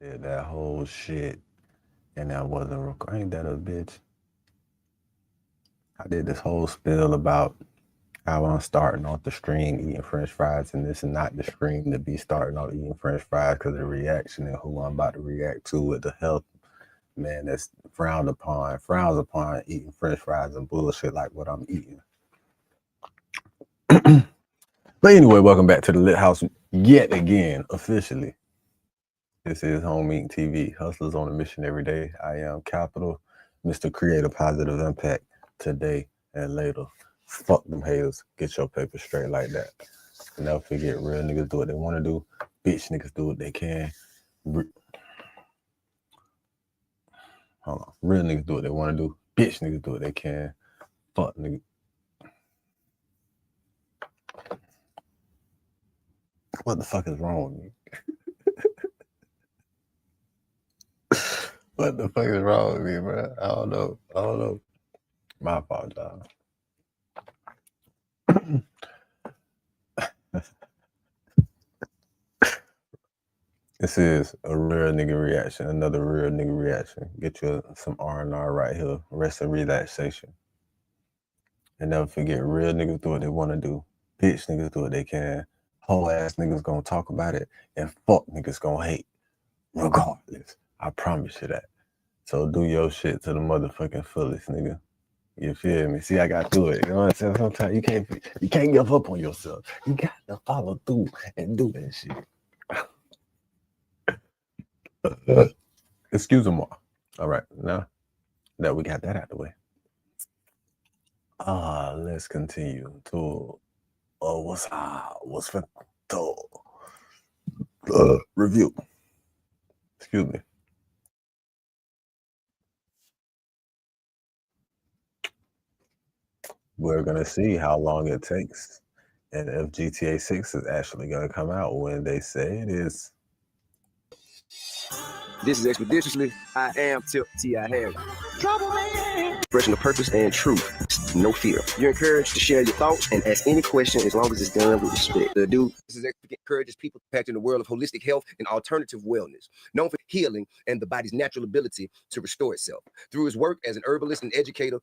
did that whole shit, and I wasn't recording. Ain't that a bitch? I did this whole spiel about how I'm starting off the stream eating French fries, and this is not the stream to be starting off eating French fries because the reaction and who I'm about to react to with the health man that's frowns upon eating French fries and bullshit like what I'm eating. But anyway, welcome back to the Lit House yet again, officially. This is Home Eating TV, Hustlers on a Mission Every Day. I am Capital, Mr. Create a Positive Impact today and later. Fuck them haters. Get your paper straight like that. Never forget, real niggas do what they want to do. Bitch niggas do what they can. Hold on. Real niggas do what they want to do. Bitch niggas do what they can. Fuck niggas. What the fuck is wrong with me? What the fuck is wrong with me, bro? I don't know. My fault, dog. This is a real nigga reaction, another real nigga reaction. Get you some R&R right here, rest and relaxation. And never forget, real niggas do what they want to do. Bitch niggas do what they can. Whole ass niggas gonna talk about it, and fuck niggas gonna hate, regardless. I promise you that. So do your shit to the motherfucking fullest, nigga. You feel me? See, I got through it. You know what I'm saying? Sometimes you can't give up on yourself. You got to follow through and do that shit. Excuse me. All right, now that we got that out of the way, let's continue to what's for review. Excuse me. We're gonna see how long it takes, and if GTA 6 is actually gonna come out when they say it is. This is Expeditiously. I am Tip T.I. Harris. Expression of purpose and truth. No fear. You're encouraged to share your thoughts and ask any question as long as it's done with respect. This is encourages people impacting the world of holistic health and alternative wellness, known for healing and the body's natural ability to restore itself. Through his work as an herbalist and educator,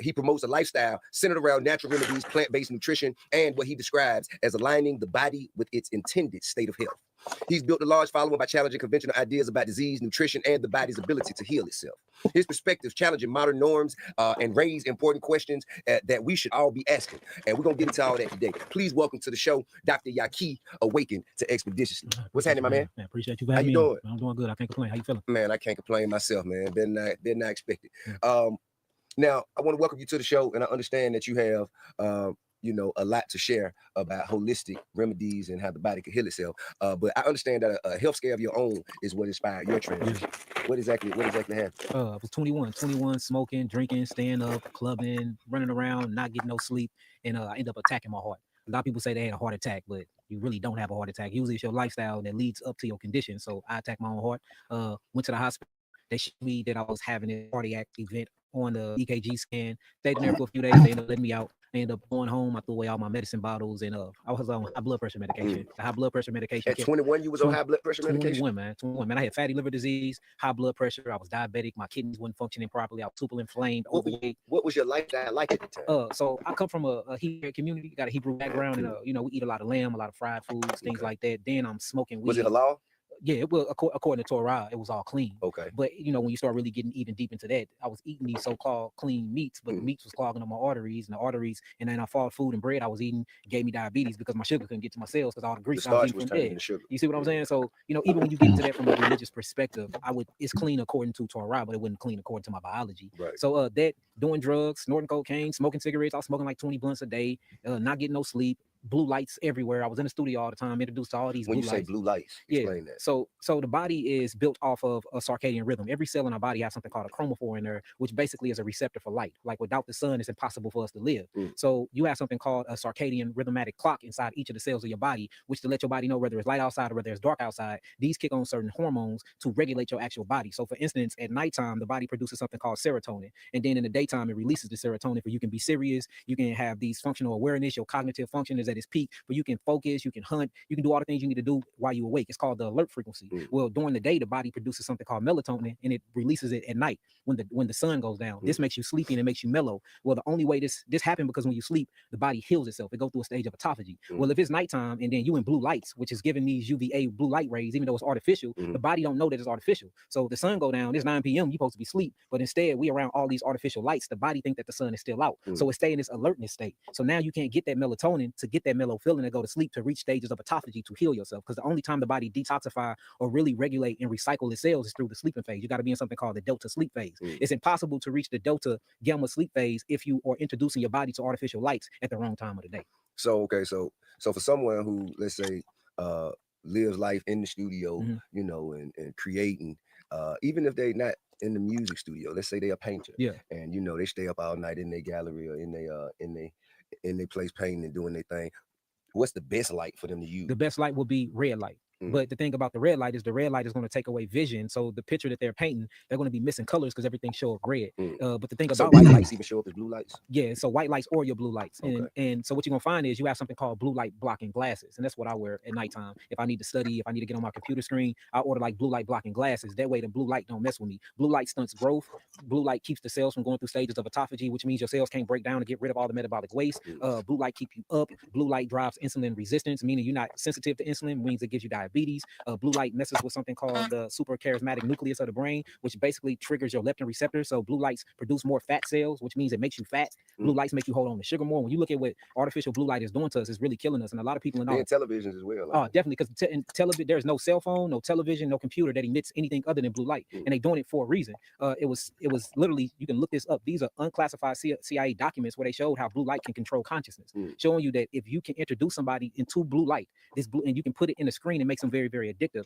he promotes a lifestyle centered around natural remedies, plant-based nutrition, and what he describes as aligning the body with its intended state of health. He's built a large following by challenging conventional ideas about disease, nutrition, and the body's ability to heal itself. His perspectives challenging modern norms and raise important questions that we should all be asking. And we're going to get into all that today. Please welcome to the show, Dr. Yahki, Awaken to Expeditiously. What's happening, my man? Appreciate you having me. How you doing? I'm doing good. I can't complain. How you feeling? Man, I can't complain myself, man. Been not expected. Now, I want to welcome you to the show, and I understand that you have a lot to share about holistic remedies and how the body can heal itself. But I understand that a health scare of your own is what inspired your transition. What exactly happened? I was 21, smoking, drinking, staying up, clubbing, running around, not getting no sleep, and I ended up attacking my heart. A lot of people say they had a heart attack, but you really don't have a heart attack. Usually it's your lifestyle that leads up to your condition. So I attacked my own heart, went to the hospital. They showed me that I was having a cardiac event on the EKG scan. Stayed in there for a few days. They ended up letting me out. I ended up going home. I threw away all my medicine bottles, and I was on high blood pressure medication. The high blood pressure medication. At 21, you was on high blood pressure medication? 21, man. I had fatty liver disease, high blood pressure. I was diabetic. My kidneys weren't functioning properly. I was super inflamed, overweight. What was your lifestyle like at the time? So I come from a Hebrew community, got a Hebrew background, and we eat a lot of lamb, a lot of fried foods, things like that. Then I'm smoking weed. Was it halal? Yeah, it was according to Torah, it was all clean. Okay. But when you start really getting even deep into that, I was eating these so-called clean meats, but the meats was clogging up my arteries, and then I thought food and bread I was eating gave me diabetes because my sugar couldn't get to my cells because all the grease I was eating from there. You see what I'm saying? So even when you get into that from a religious perspective, it's clean according to Torah, but it wasn't clean according to my biology. Right. So that doing drugs, snorting cocaine, smoking cigarettes, I was smoking like 20 blunts a day, not getting no sleep. Blue lights everywhere. I was in the studio all the time, introduced to all these when blue you lights. Say blue lights, explain that. So the body is built off of a circadian rhythm. Every cell in our body has something called a chromophore in there, which basically is a receptor for light. Like without the sun, it's impossible for us to live. So you have something called a circadian rhythmatic clock inside each of the cells of your body, which to let your body know whether it's light outside or whether it's dark outside. These kick on certain hormones to regulate your actual body. So for instance, at nighttime, the body produces something called serotonin. And then in the daytime, it releases the serotonin for you can be serious. You can have these functional awareness. Your cognitive function is at at its peak, but you can focus, you can hunt, you can do all the things you need to do while you're awake. It's called the alert frequency. Well, during the day, the body produces something called melatonin, and it releases it at night when the sun goes down. This makes you sleepy and it makes you mellow. Well, the only way this happened because when you sleep, the body heals itself. It goes through a stage of autophagy. Well, if it's nighttime and then you in blue lights, which is giving these UVA blue light rays, even though it's artificial, the body don't know that it's artificial. So the sun go down, it's 9 p.m. You're supposed to be asleep, but instead we around all these artificial lights. The body think that the sun is still out, so it stay in this alertness state. So now you can't get that melatonin to get that mellow feeling to go to sleep, to reach stages of autophagy, to heal yourself. Because the only time the body detoxify or really regulate and recycle its cells is through the sleeping phase. You got to be in something called the delta sleep phase. It's impossible to reach the delta gamma sleep phase if you are introducing your body to artificial lights at the wrong time of the day. So okay, so for someone who, let's say, lives life in the studio, you know, and creating, even if they not in the music studio, let's say they're a painter, and you know they stay up all night in their gallery or in their place painting and doing their thing. What's the best light for them to use? The best light will be red light. But the thing about the red light is going to take away vision. So the picture that they're painting, they're going to be missing colors because everything shows red. But the thing about white lights even show up as blue lights. Yeah, so white lights or your blue lights. And so what you're going to find is you have something called blue light blocking glasses. And that's what I wear at nighttime. If I need to study, if I need to get on my computer screen, I order like blue light blocking glasses. That way the blue light don't mess with me. Blue light stunts growth. Blue light keeps the cells from going through stages of autophagy, which means your cells can't break down and get rid of all the metabolic waste. Blue light keep you up. Blue light drives insulin resistance, meaning you're not sensitive to insulin, means it gives you diabetes. Blue light messes with something called the supercharismatic nucleus of the brain, which basically triggers your leptin receptors. So blue lights produce more fat cells, which means it makes you fat. Blue lights make you hold on to sugar more. When you look at what artificial blue light is doing to us, it's really killing us. And a lot of people in televisions as well. Oh, definitely, because in television, there's no cell phone, no television, no computer that emits anything other than blue light, and they're doing it for a reason. It was literally, you can look this up. These are unclassified CIA documents where they showed how blue light can control consciousness, showing you that if you can introduce somebody into blue light, this blue, and you can put it in the screen, it makes them very, very addictive.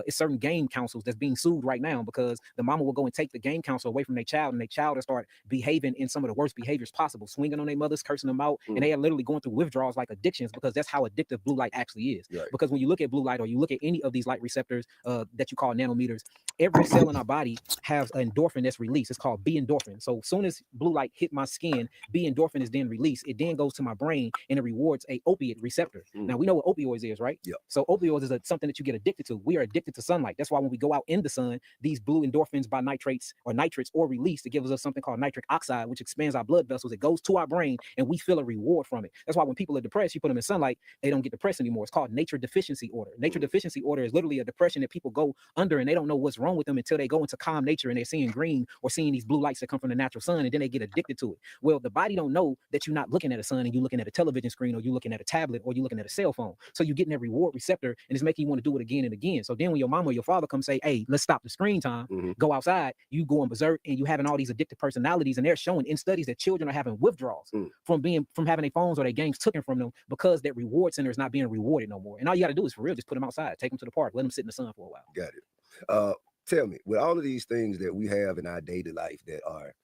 It's certain game councils that's being sued right now because the mama will go and take the game council away from their child, and their child will start behaving in some of the worst behaviors possible, swinging on their mothers, cursing them out, and they are literally going through withdrawals like addictions because that's how addictive blue light actually is. Because when you look at blue light or you look at any of these light receptors that you call nanometers, every cell in our body has an endorphin that's released. It's called B endorphin. So as soon as blue light hit my skin, B endorphin is then released. It then goes to my brain and it rewards a opiate receptor. Now we know what opioids is, right? So opioids is something that you get addicted to. We are addicted to sunlight. That's why when we go out in the sun, these blue endorphins by nitrates or nitrates or released, it gives us something called nitric oxide, which expands our blood vessels. It goes to our brain and we feel a reward from it. That's why when people are depressed, you put them in sunlight, they don't get depressed anymore. It's called nature deficiency order. Nature deficiency order is literally a depression that people go under and they don't know what's wrong with them until they go into calm nature and they're seeing green or seeing these blue lights that come from the natural sun, and then they get addicted to it. Well, the body don't know that you're not looking at a sun and you're looking at a television screen or you're looking at a tablet or you're looking at a cell phone. So you're getting that reward receptor and it's making you want to do it again and again. So then when your mom or your father come say, hey, let's stop the screen time, go outside, you going berserk and you having all these addictive personalities, and they're showing in studies that children are having withdrawals from having their phones or their games taken from them because that reward center is not being rewarded no more. And all you got to do is for real, just put them outside, take them to the park, let them sit in the sun for a while. Got it. Tell me, with all of these things that we have in our daily life that are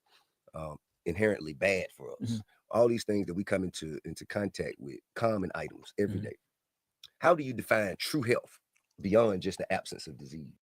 inherently bad for us, all these things that we come into contact with, common items every day, how do you define true health beyond just the absence of disease?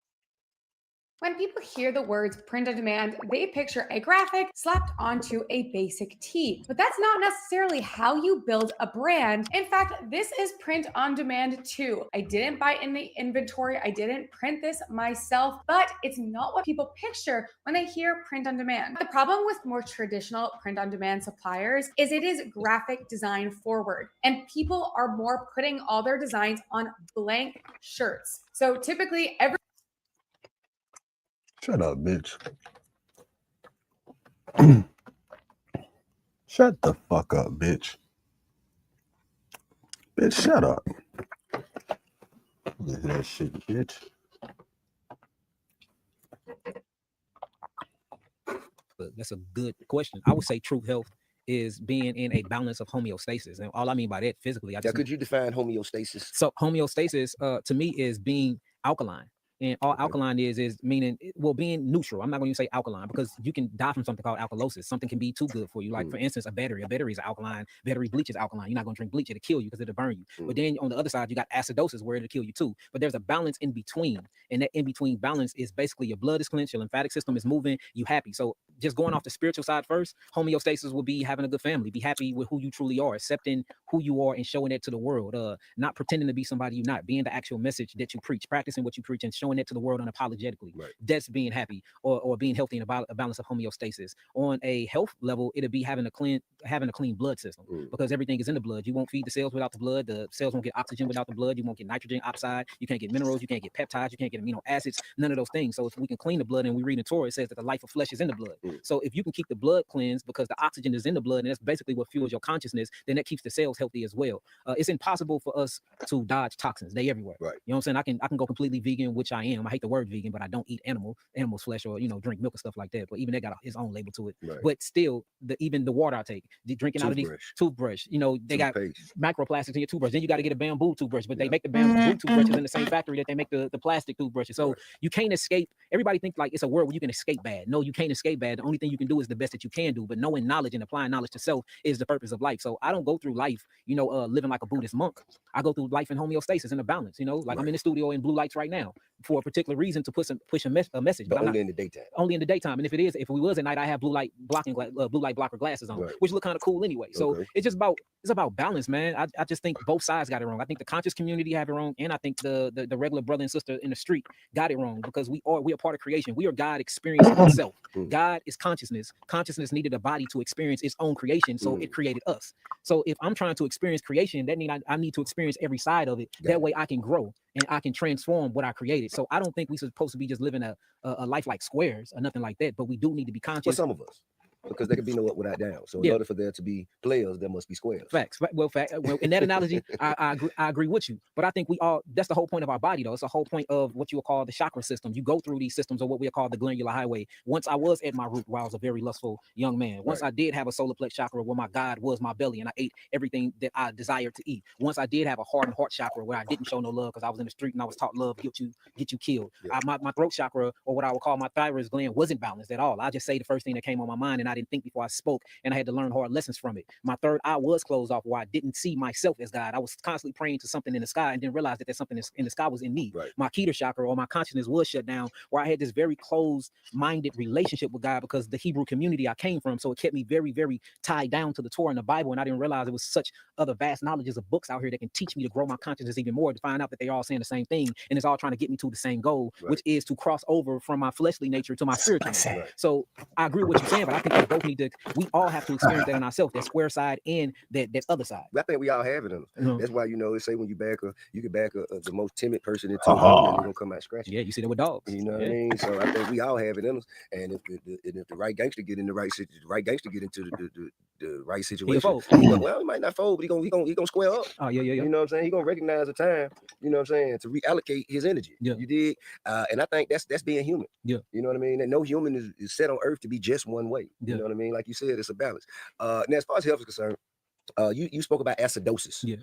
When people hear the words print on demand, they picture a graphic slapped onto a basic tee. But that's not necessarily how you build a brand. In fact, this is print on demand too. I didn't buy in the inventory. I didn't print this myself, but it's not what people picture when they hear print on demand. The problem with more traditional print on demand suppliers is it is graphic design forward, and people are more putting all their designs on blank shirts. So typically Shut up, bitch. Shut the fuck up, bitch. Bitch, shut up. Look at that shit, bitch. But that's a good question. I would say true health is being in a balance of homeostasis. And all I mean by that physically, could you define homeostasis? So homeostasis to me is being alkaline. And all alkaline is meaning, well, being neutral. I'm not going to say alkaline because you can die from something called alkalosis. Something can be too good for you. Like, for instance, a battery. A battery is alkaline. Battery bleach is alkaline. You're not going to drink bleach. It'll kill you because it'll burn you. But then on the other side, you got acidosis where it'll kill you too. But there's a balance in between. And that in between balance is basically your blood is cleansed, your lymphatic system is moving, you happy. So just going off the spiritual side first, homeostasis will be having a good family, be happy with who you truly are, accepting who you are and showing it to the world, not pretending to be somebody you're not, being the actual message that you preach, practicing what you preach and showing it to the world unapologetically. Right. That's being happy or being healthy and a balance of homeostasis. On a health level, it'll be having a clean blood system, because everything is in the blood. You won't feed the cells without the blood. The cells won't get oxygen without the blood. You won't get nitrogen oxide. You can't get minerals. You can't get peptides. You can't get amino acids. None of those things. So if we can clean the blood, and we read in Torah, it says that the life of flesh is in the blood. So if you can keep the blood cleansed, because the oxygen is in the blood, and that's basically what fuels your consciousness, then that keeps the cells healthy as well. It's impossible for us to dodge toxins. They everywhere. Right. You know what I'm saying? I can go completely vegan, which I am. I hate the word vegan, but I don't eat animal's flesh, or drink milk and stuff like that. But even that got his own label to it. Right. But still, even the water I take, drinking out of these toothbrush, they got microplastics in your toothbrush. Then you got to get a bamboo toothbrush, but they make the bamboo toothbrushes in the same factory that they make the plastic toothbrushes. So you can't escape. Everybody think like it's a world where you can escape bad. No, you can't escape bad. The only thing you can do is the best that you can do. But knowing knowledge and applying knowledge to self is the purpose of life. So I don't go through life, living like a Buddhist monk. I go through life in homeostasis and a balance. Like I'm in the studio in blue lights right now for a particular reason, to push a message. But only in the daytime. Only in the daytime. And if we was at night, I have blue light blocker glasses on, which look kind of cool anyway. So it's about balance, man. I just think both sides got it wrong. I think the conscious community have it wrong, and I think the regular brother and sister in the street got it wrong, because we are part of creation. We are God experiencing itself. God is consciousness. Consciousness needed a body to experience its own creation, so it created us. So if I'm trying to experience creation, that means I need to experience every side of it. That way I can grow and I can transform what I created. So I don't think we're supposed to be just living a life like squares or nothing like that, but we do need to be conscious. For some of us, because there can be no up without down. So in order for there to be players, there must be squares. Facts. Well, in that analogy, I agree with you. But I think that's the whole point of our body, though. It's the whole point of what you will call the chakra system. You go through these systems, or what we call the glandular highway. Once I was at my root, where I was a very lustful young man. Once I did have a solar plex chakra, where my God was my belly, and I ate everything that I desired to eat. Once I did have a heart and heart chakra, where I didn't show no love because I was in the street and I was taught love get you killed. My throat chakra, or what I would call my thyroid gland, wasn't balanced at all. I just say the first thing that came on my mind, and I didn't think before I spoke. And I had to learn hard lessons from it. My third eye was closed off, where I didn't see myself as God. I was constantly praying to something in the sky, and didn't realize that something in the sky was in me. My Keter chakra, or my consciousness, was shut down, where I had this very closed-minded relationship with God, because the Hebrew community I came from. So it kept me very, very tied down to the Torah and the Bible, and I didn't realize there was such other vast knowledges of books out here that can teach me to grow my consciousness even more, to find out that they're all saying the same thing, and it's all trying to get me to the same goal, which is to cross over from my fleshly nature to my spiritual nature. So I agree with what you're saying, but I think we all have to experience that in ourselves, that square side and that other side. I think we all have it in us. That's why they say when you can back the most timid person into a hole, and they're gonna come out scratching. Yeah, you see that with dogs. You know what I mean? So I think we all have it in us. And if the right gangster get in the right into the right situation, he might not fold, but he gonna square up. Oh yeah. You know what I'm saying? He gonna recognize the time. You know what I'm saying? To reallocate his energy. Yeah. You did, and I think that's being human. Yeah. You know what I mean? That no human is set on earth to be just one way. You know what I mean? Like you said, it's a balance. Now, as far as health is concerned, you spoke about acidosis. Yeah.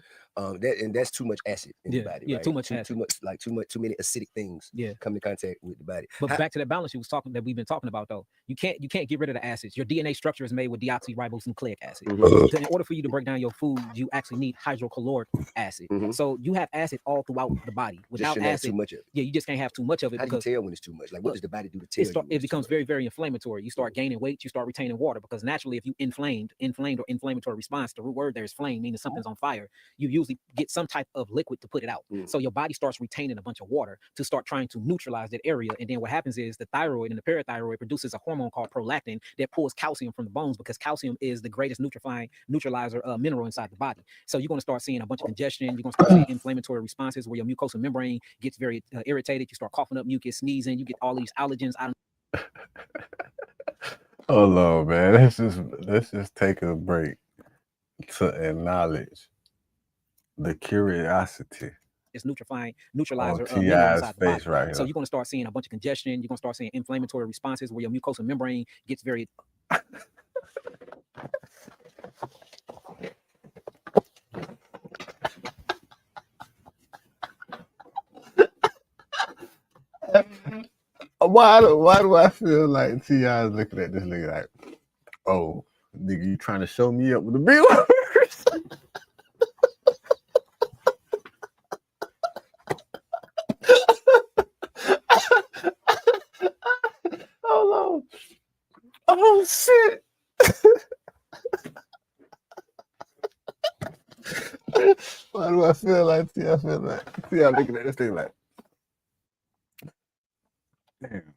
That's too much acid in the body. Yeah, right? too much acid. Too many acidic things come in contact with the body. But back to that balance we've been talking about, though. You can't get rid of the acids. Your DNA structure is made with deoxyribonucleic acid. So in order for you to break down your food, you actually need hydrochloric acid. So you have acid all throughout the body. Without acid, too much of it. Yeah, you just can't have too much of it. How do you tell when it's too much? Like, what does the body do to tell you? It becomes very, very inflammatory. You start gaining weight. You start retaining water, because naturally, if you inflamed or inflammatory response, the root word there is flame, meaning something's on fire. You usually get some type of liquid to put it out. So your body starts retaining a bunch of water to start trying to neutralize that area. And then what happens is the thyroid and the parathyroid produces a hormone called prolactin that pulls calcium from the bones, because calcium is the greatest neutralizer mineral inside the body. So you're going to start seeing a bunch of congestion. You're going to start seeing inflammatory responses where your mucosal membrane gets very irritated. You start coughing up mucus, sneezing. You get all these allergens. Hold on, man. Let's just take a break to acknowledge the curiosity. It's neutralizer T.I.'s face right here. So you're going to start seeing a bunch of congestion. You're going to start seeing inflammatory responses where your mucosal membrane gets very Why do I feel like T.I. is looking at this nigga like, oh, nigga, you trying to show me up with the big words? Hold I feel like. See, I feel like. See, I'm looking at this thing like, damn.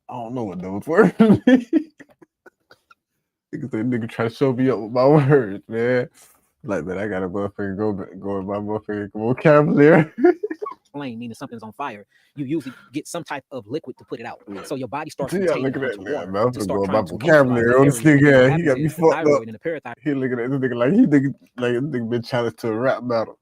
I don't know what those words mean. Nigga try to show me up with my words, man. Like, man, I gotta motherfucking go in my motherfucking vocabulary. Flame, meaning something's on fire, you usually get some type of liquid to put it out. So your body starts See, I'm retaining a looking bunch at of that, water man. to I'm start going my trying to neutralize vocabulary the on this area. And nigga. what He got happens me is the fucked up. thyroid and the parathyroid. He looking at this nigga like this nigga been challenged to a rap battle.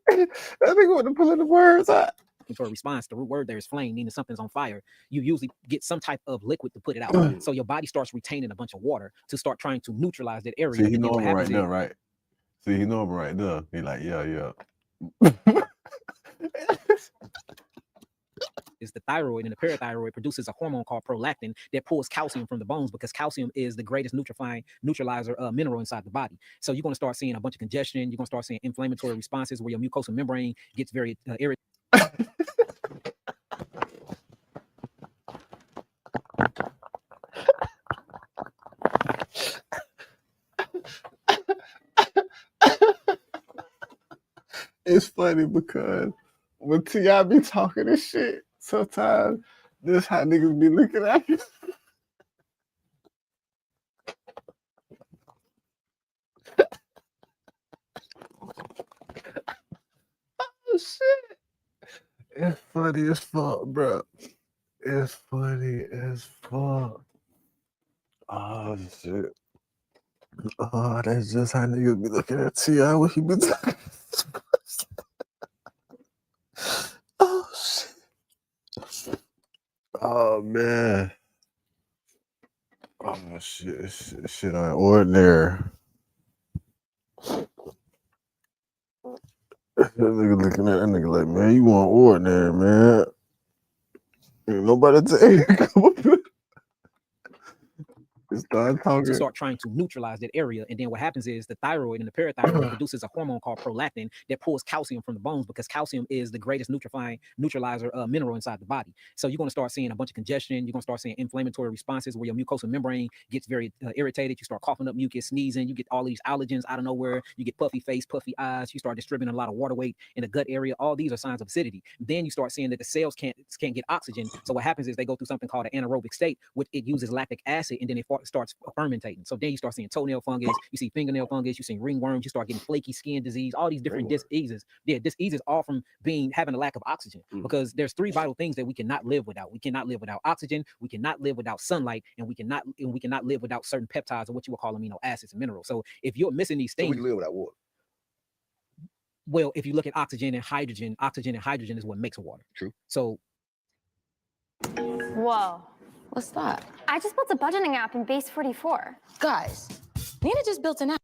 That nigga want to pull in the words out. For a response, the root word there is flame, meaning something's on fire. You usually get some type of liquid to put it out. So your body starts retaining a bunch of water to start trying to neutralize that area. See, he and know then what him right happens there, is, right? See, he know him right there. He like, yeah. is the thyroid, and the parathyroid produces a hormone called prolactin that pulls calcium from the bones, because calcium is the greatest neutralizer mineral inside the body. So you're going to start seeing a bunch of congestion. You're going to start seeing inflammatory responses where your mucosal membrane gets very irritated. It's funny because when T.I. be talking this shit, sometimes this how niggas be looking at you. Oh shit. It's funny as fuck, bro. It's funny as fuck. Oh shit. Oh, that's just how niggas be looking at T.I. when he be talking. Oh shit. Oh man. Oh shit. Shit unordinary. That nigga looking at that nigga like, man, you want ordinary, man. Ain't nobody tell you. To start trying to neutralize that area. And then what happens is the thyroid and the parathyroid produces a hormone called prolactin that pulls calcium from the bones, because calcium is the greatest neutralizer mineral inside the body. So you're going to start seeing a bunch of congestion. You're going to start seeing inflammatory responses where your mucosal membrane gets very irritated. You start coughing up mucus, sneezing. You get all these allergens out of nowhere. You get puffy face, puffy eyes. You start distributing a lot of water weight in the gut area. All these are signs of acidity. Then you start seeing that the cells can't get oxygen. So what happens is they go through something called an anaerobic state, which it uses lactic acid, and then it starts fermentating. So then you start seeing toenail fungus, you see fingernail fungus, you see ringworms, you start getting flaky skin disease, all these different diseases. Yeah, diseases all from having a lack of oxygen, because there's three vital things that we cannot live without. We cannot live without oxygen, we cannot live without sunlight, and we cannot live without certain peptides, or what you would call amino acids and minerals. So if you're missing these things, we can live without water. Well, if you look at oxygen and hydrogen is what makes water. True. So whoa. What's that? I just built a budgeting app in Base 44. Guys, Nina just built an app.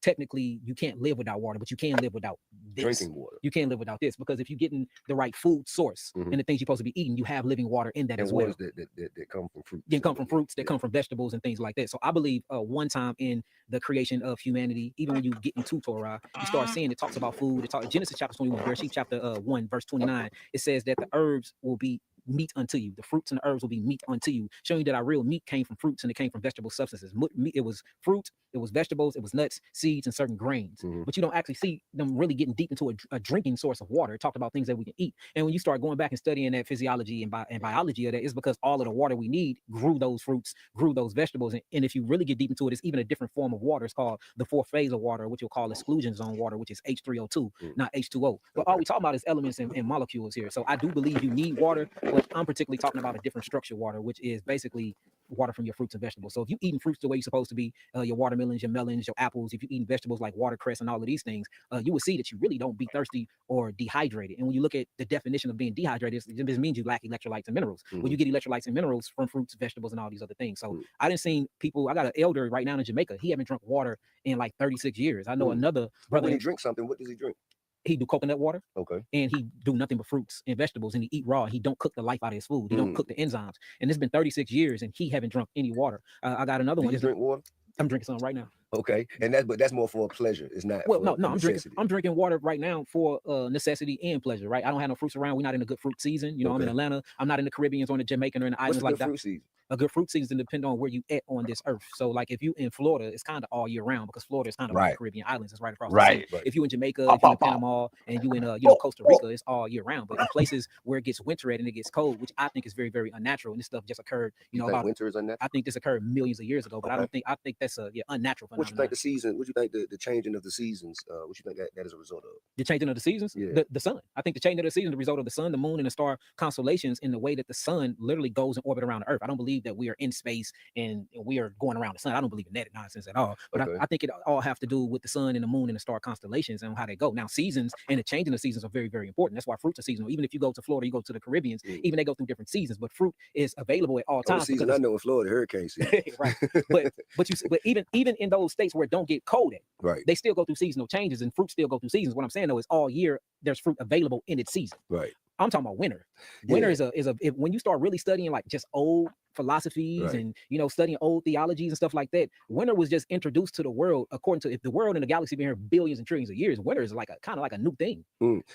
technically you can't live without water, but you can live without this. Drinking water. You can't live without this, because if you're getting the right food source and the things you're supposed to be eating, you have living water in that as well. That come from fruits. They come from fruits, that come from vegetables and things like that. So I believe one time in the creation of humanity, even when you get into Torah, you start seeing it talks about food. It talks Genesis chapter 21, Bereshit chapter 1, verse 29. It says that the herbs will be meat unto you. The fruits and the herbs will be meat unto you, showing you that our real meat came from fruits and it came from vegetable substances. It was fruit, it was vegetables, it was nuts, seeds, and certain grains. But you don't actually see them really getting deep into a drinking source of water. It talked about things that we can eat. And when you start going back and studying that physiology and biology of that, it's because all of the water we need grew those fruits, grew those vegetables. And if you really get deep into it, it's even a different form of water. It's called the fourth phase of water, which you'll call exclusion zone water, which is H3O2, not H2O. But all we talk about is elements and molecules here. So I do believe you need water, but I'm particularly talking about a different structured water, which is basically water from your fruits and vegetables. So if you're eating fruits the way you're supposed to be, your watermelons, your melons, your apples, if you're eating vegetables like watercress and all of these things, you will see that you really don't be thirsty or dehydrated. And when you look at the definition of being dehydrated, it just means you lack electrolytes and minerals. Well, you get electrolytes and minerals from fruits, vegetables, and all these other things. So I didn't see people, I got an elder right now in Jamaica. He haven't drunk water in like 36 years. I know another brother. When he drinks something, what does he drink? He do coconut water. Okay. And he do nothing but fruits and vegetables, and he eat raw. He don't cook the life out of his food. He don't cook the enzymes. And it's been 36 years and he haven't drunk any water. I got another one. You drink water? I'm drinking some right now. Okay, and that's more for a pleasure. It's not. Well, for no, necessity. I'm drinking water right now for necessity and pleasure, right? I don't have no fruits around. We're not in a good fruit season. You know, I'm in Okay. Atlanta. I'm not in the Caribbean or in the Jamaican or in the What's islands a like good that. fruit season? A good fruit season depends on where you at on this earth. So, like if you in Florida, it's kind of all year round because Florida is kind of like the Right. Caribbean islands. It's right across the Right. sea. If you in Jamaica, Pow, if you in pow, pow. Panama, and you in Costa Rica, it's all year round. But in places where it gets winter at and it gets cold, which I think is very, very unnatural, and this stuff just occurred, You think about winter is unnatural? I think this occurred millions of years ago, but Okay. I think that's a unnatural What you phenomenon. think the season? What you think the changing of the seasons? What you think that is a result of? The changing of the seasons, Yeah. the sun. I think the changing of the seasons, the result of the sun, the moon, and the star constellations, in the way that the sun literally goes in orbit around the earth. I don't believe that we are in space and we are going around the sun. I don't believe in that nonsense at all. But Okay. I think it all have to do with the sun and the moon and the star constellations and how they go. Now, seasons and the changing of seasons are very, very important. That's why fruits are seasonal. Even if you go to Florida, you go to the Caribbeans, even they go through different seasons, but fruit is available at all The times. season I know in Florida, hurricane season. Right. But even in those states where it don't get cold at, Right. they still go through seasonal changes and fruit still go through seasons. What I'm saying though is all year there's fruit available in its season. Right. I'm talking about winter. Winter Yeah. is when you start really studying like just old philosophies Right. and studying old theologies and stuff like that. Winter was just introduced to the world according to, if the world and the galaxy been here billions and trillions of years, winter is like a kind of like a new thing.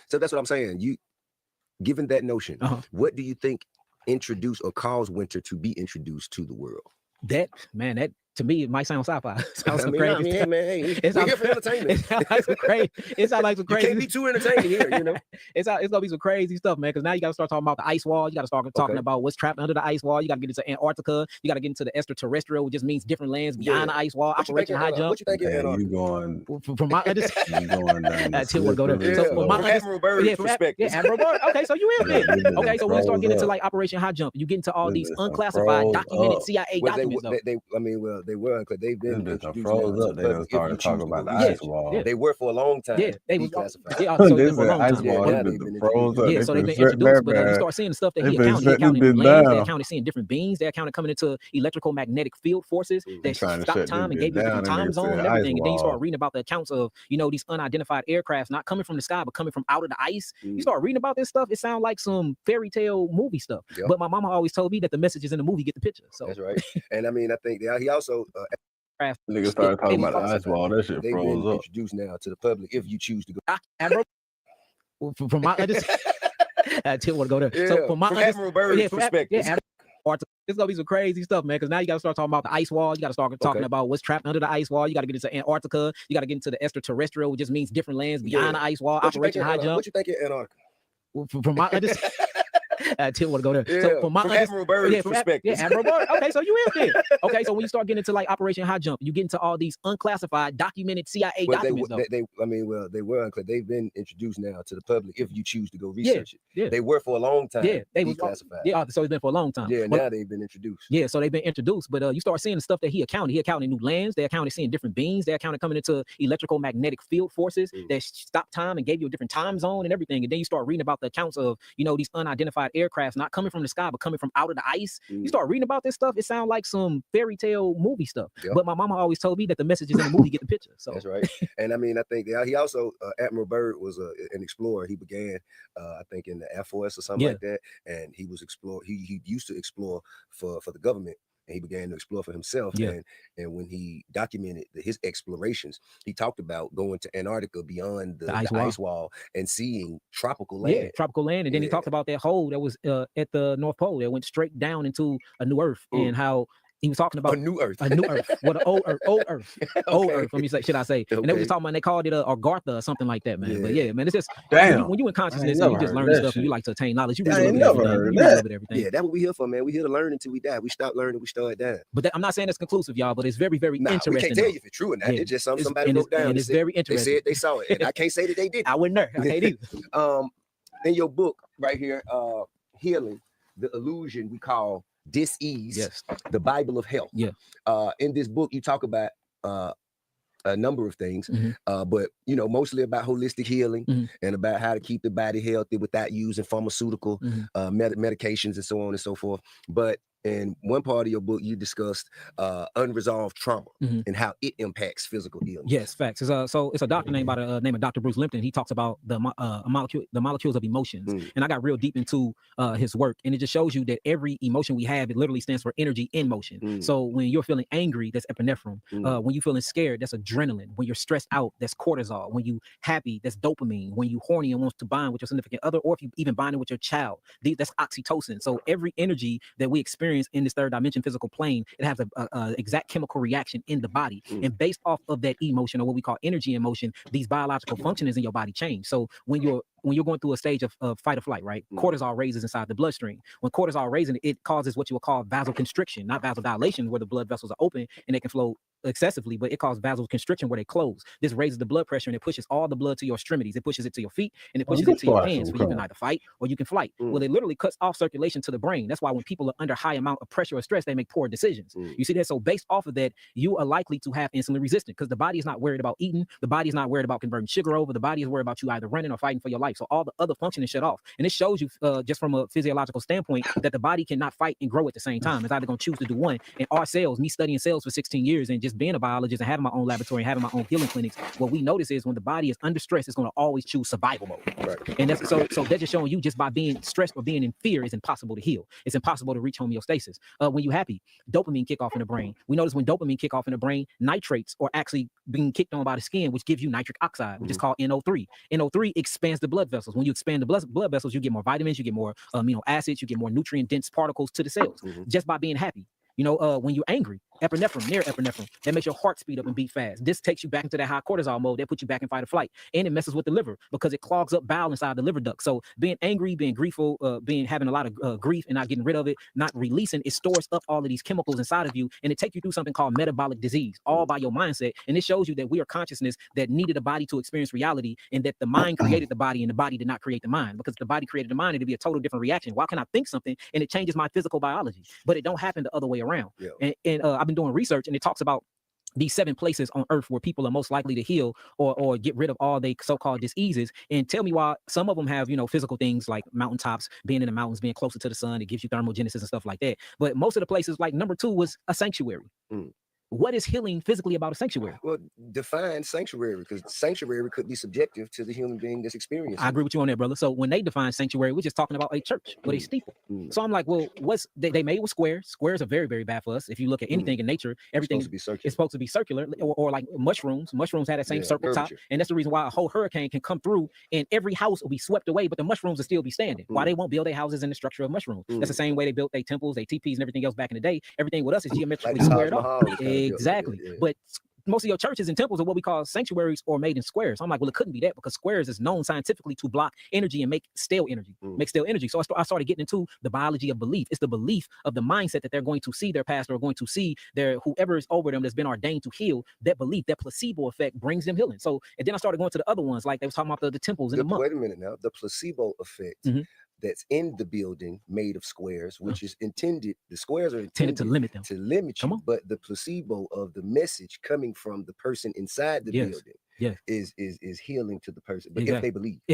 So that's what I'm saying. You, given that notion, what do you think introduced or caused winter to be introduced to the world? That to me, it might sound sci-fi. It sounds I mean, crazy. yeah, man, hey, we're here for entertainment. It sounds like some crazy. It sounds like some crazy. You can't be too entertaining here, you know. It's gonna be some crazy stuff, man. Because now you got to start talking about the ice wall. You got to start talking about what's trapped under the ice wall. You got to get into Antarctica. You got to get into the extraterrestrial, which just means different lands beyond the ice wall. What you Operation High thinking, Jump. what you think in Antarctica? You going? From my You going down? the Tim would go there. slippery So slope. from my From Admiral Byrd's perspective. Admiral Byrd. Okay, so you in Yeah, there. we been Okay, so when you start froze getting into up. like Operation High Jump, you get into all We these been some unclassified, froze documented up. CIA Well, documents. though. they were unclassified. They've been This bitch done introduced froze now to up. the They done public if started you choose talking to about go the research ice it. wall. They were for a long time. Yeah, they was declassified. so it's been This for a is long ice time. wall. Yeah, now This they've bitch been done froze up. Yeah, They so they've been been shutting introduced, that but you man. start seeing the stuff that They he been accounted. He shutting accounted this new bitch lands. They down. accounted seeing different beings. They accounted coming into electrical magnetic field forces that trying to stopped shut time this and gave bitch you a different down, and time nigga zone said and ice everything. And then you start wall. reading about the accounts of these unidentified aircrafts not coming from the sky but coming from out of the ice. You start reading about this stuff. It sounds like some fairy tale movie stuff. Yep. But my mama always told me that the messages in the movie get the picture. So That's right. And I mean, I think he also Nigga started talking they about the was ice wall. That shit they've froze been up. introduced now to the public if you choose to go. Admiral, from my Tim want to go there. Yeah, So from my Admiral Byrd's perspective. It's gonna be some crazy stuff, man. Because now you got to start talking about the ice wall. You got to start talking about what's trapped under the ice wall. You got to get into Antarctica. You got to get into the extraterrestrial, which just means different lands beyond the ice wall. Operation High Jump. What you think in Antarctica? From my Tim want to go there. Yeah, So from Admiral Byrd's perspective. Admiral Byrd. Okay, so you in there. Okay, so when you start getting into like Operation High Jump, you get into all these unclassified, documented CIA documents. They were unclassified. They've been introduced now to the public if you choose to go research it. Yeah. They were for a long time. Yeah, they was declassified. Yeah, so it's been for a long time. Yeah, But now they've been introduced. yeah, so they've been introduced, but you start seeing the stuff that he accounted. He accounted new lands. They accounted seeing different beings. They accounted coming into electrical magnetic field forces that stopped time and gave you a different time zone and everything. And then you start reading about the accounts of these unidentified aircrafts not coming from the sky but coming from out of the ice. You start reading about this stuff. It sounds like some fairy tale movie stuff. Yep. But my mama always told me that the messages in the movie get the picture. So That's right. And I mean, I think he also Admiral Byrd was an explorer. He began, I think, in the Air Force or something like that, and he was He used to explore for the government. And he began to explore for himself. Yeah. And when he documented his explorations, he talked about going to Antarctica beyond the ice wall and seeing tropical land. Yeah, tropical land. And then he talked about that hole that was at the North Pole that went straight down into a new Earth and how he was talking about a new Earth. A new Earth. What an old Earth. Old Earth. Let me say, should I say? And they were just talking about, they called it Agartha or something like that, man. Yeah. But yeah, man, it's just Damn. when you in consciousness and you just learn stuff and you like to attain knowledge, you I really ain't look never at heard everything. of You really that. look at everything. Yeah, that's what we here for, man. We here to learn until we die. We stop learning, we start dying. But I'm not saying it's conclusive, y'all, but it's very, very interesting. We can't tell you if it's true or not. Yeah. It's just something It's- somebody and wrote down. and it's very interesting. They said they saw it. And I can't say that they did. I wouldn't know. I can't either. In your book right here, Healing, the illusion we call dis-ease, Yes. the Bible of health. Yeah. In this book, you talk about a number of things, but mostly about holistic healing and about how to keep the body healthy without using pharmaceutical medications and so on and so forth. But in one part of your book, you discussed unresolved trauma Mhm. and how it impacts physical illness. Yes, facts. So it's a doctor named by the name of Dr. Bruce Lipton. He talks about the molecules of emotions, and I got real deep into his work, and it just shows you that every emotion we have, it literally stands for energy in motion. So when you're feeling angry, that's epinephrine. When you're feeling scared, that's adrenaline. When you're stressed out, that's cortisol. When you happy, that's dopamine. When you horny and wants to bond with your significant other, or if you even bonding with your child, that's oxytocin. So every energy that we experience in this third dimension physical plane, it has a exact chemical reaction in the body, and based off of that emotion, or what we call energy in motion, these biological functions in your body change. So when you're going through a stage of fight or flight, right, cortisol raises inside the bloodstream. When cortisol raises, it causes what you would call vasoconstriction, not vasodilation, where the blood vessels are open and they can flow excessively, but it causes vasoconstriction where they close. This raises the blood pressure and it pushes all the blood to your extremities. It pushes it to your feet and it pushes it to your hands, where you can either fight or you can flight. Well, it literally cuts off circulation to the brain. That's why when people are under high amount of pressure or stress, they make poor decisions. You see that? So based off of that, you are likely to have insulin resistance, because the body is not worried about eating. The body is not worried about converting sugar over. The body is worried about you either running or fighting for your life. So all the other functioning shut off. And it shows you just from a physiological standpoint that the body cannot fight and grow at the same time. It's either going to choose to do one. And our cells, me studying cells for 16 years and just being a biologist and having my own laboratory and having my own healing clinics, what we notice is when the body is under stress, it's going to always choose survival mode. Right. And that's so that's just showing you, just by being stressed or being in fear, is impossible to heal. It's impossible to reach homeostasis. When you're happy, dopamine kick off in the brain. We notice when dopamine kick off in the brain, nitrates are actually being kicked on by the skin, which gives you nitric oxide, which is called NO3. NO3 expands the blood vessels. When you expand the blood vessels, you get more vitamins, you get more amino acids, you get more nutrient dense particles to the cells, just by being happy. You know, when you're angry, epinephrine, norepinephrine, that makes your heart speed up and beat fast. This takes you back into that high cortisol mode that puts you back in fight or flight, and it messes with the liver because it clogs up bile inside the liver duct. So being angry, being grieful, having a lot of grief and not getting rid of it, not releasing, it stores up all of these chemicals inside of you, and it takes you through something called metabolic disease, all by your mindset. And it shows you that we are consciousness that needed a body to experience reality, and that the mind created the body and the body did not create the mind, because the body created the mind, it'd be a total different reaction. Why can I think something and it changes my physical biology, but it don't happen the other way around? Yeah. And I've been doing research, and it talks about these 7 places on earth where people are most likely to heal or get rid of all the so-called diseases. And tell me why some of them have, you know, physical things like mountaintops, being in the mountains, being closer to the sun, it gives you thermogenesis and stuff like that. But most of the places, like number 2 was a sanctuary. What is healing physically about a sanctuary? Well, define sanctuary, because sanctuary could be subjective to the human being that's experiencing. I agree with you on that, brother. So when they define sanctuary, we're just talking about a church with a steeple. So I'm like, well, what's they made with squares? Squares are very, very bad for us. If you look at anything in nature, everything is supposed to be circular, or like mushrooms. Mushrooms had that same circle top, and that's the reason why a whole hurricane can come through and every house will be swept away, but the mushrooms will still be standing. Why they won't build their houses in the structure of mushrooms? That's the same way they built their temples, their teepees, and everything else back in the day. Everything with us is geometrically like squared off. Exactly. But most of your churches and temples are what we call sanctuaries or made in squares. So I'm like, well, it couldn't be that, because squares is known scientifically to block energy and make stale energy, So I started getting into the biology of belief. It's the belief of the mindset that they're going to see their pastor or going to see their whoever is over them that's been ordained to heal. That belief, that placebo effect brings them healing. So, and then I started going to the other ones, like they was talking about the temples and the monks. Wait a minute now, the placebo effect. That's in the building made of squares, which is intended, the squares are intended to limit them, to limit you, but the placebo of the message coming from the person inside the building is healing to the person, but if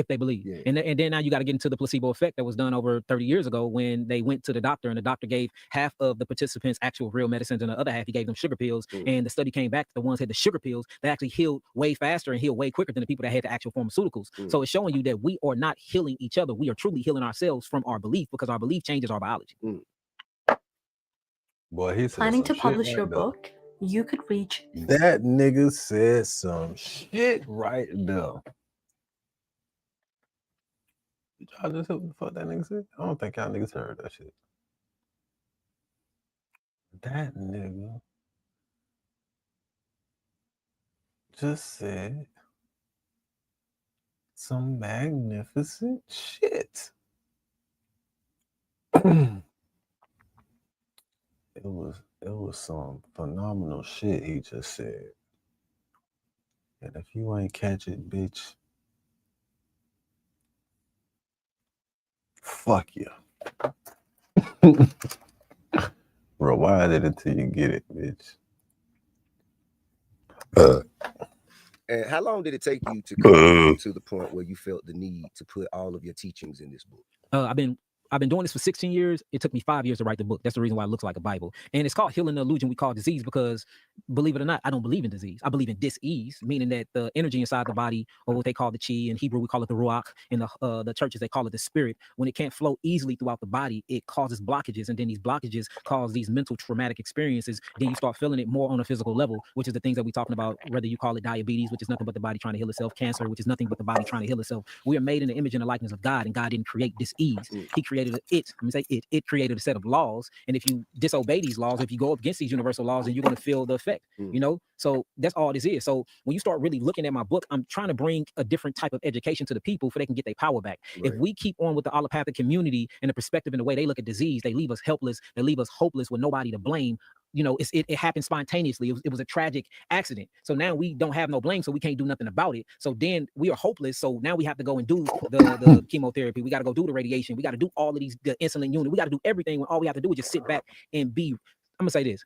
they believe. And then now you got to get into the placebo effect that was done over 30 years ago when they went to the doctor, and the doctor gave half of the participants actual real medicines, and the other half he gave them sugar pills. And the study came back, the ones had the sugar pills, they actually healed way faster and healed way quicker than the people that had the actual pharmaceuticals. So it's showing you that we are not healing each other, we are truly healing ourselves from our belief, because our belief changes our biology. Boy, he's planning to publish your book, you could reach. That nigga said some shit right there. Did y'all just hear what the fuck that nigga said? I don't think y'all niggas heard that shit. That nigga just said some magnificent shit. It was some phenomenal shit he just said. And if you ain't catch it, bitch, fuck you. Rewind it until you get it, bitch. And how long did it take you to come to the point where you felt the need to put all of your teachings in this book? I've been I've been doing this for 16 years. It took me 5 years to write the book. That's the reason why it looks like a Bible. And it's called Healing the Illusion we call disease because, believe it or not, I don't believe in disease. I believe in dis-ease, meaning that the energy inside the body, or what they call the chi, in Hebrew we call it the ruach, in the churches they call it the spirit. When it can't flow easily throughout the body, it causes blockages, and then these blockages cause these mental traumatic experiences. Then you start feeling it more on a physical level, which is the things that we're talking about, whether you call it diabetes, which is nothing but the body trying to heal itself, cancer, which is nothing but the body trying to heal itself. We are made in the image and the likeness of God, and God didn't create dis-ease. He created it. Let me say it created a set of laws, and if you disobey these laws, if you go up against these universal laws, then you're going to feel the effect. You know, so that's all this is. So when you start really looking at my book, I'm trying to bring a different type of education to the people so they can get their power back. If we keep on with the allopathic community and the perspective and the way they look at disease, they leave us helpless, they leave us hopeless with nobody to blame. You know, it happened spontaneously. It was a tragic accident. So now we don't have no blame, so we can't do nothing about it. So then we are hopeless. So now we have to go and do the chemotherapy. We got to go do the radiation. We got to do all of these, the insulin unit. We got to do everything when all we have to do is just sit back and be. I'm gonna say this.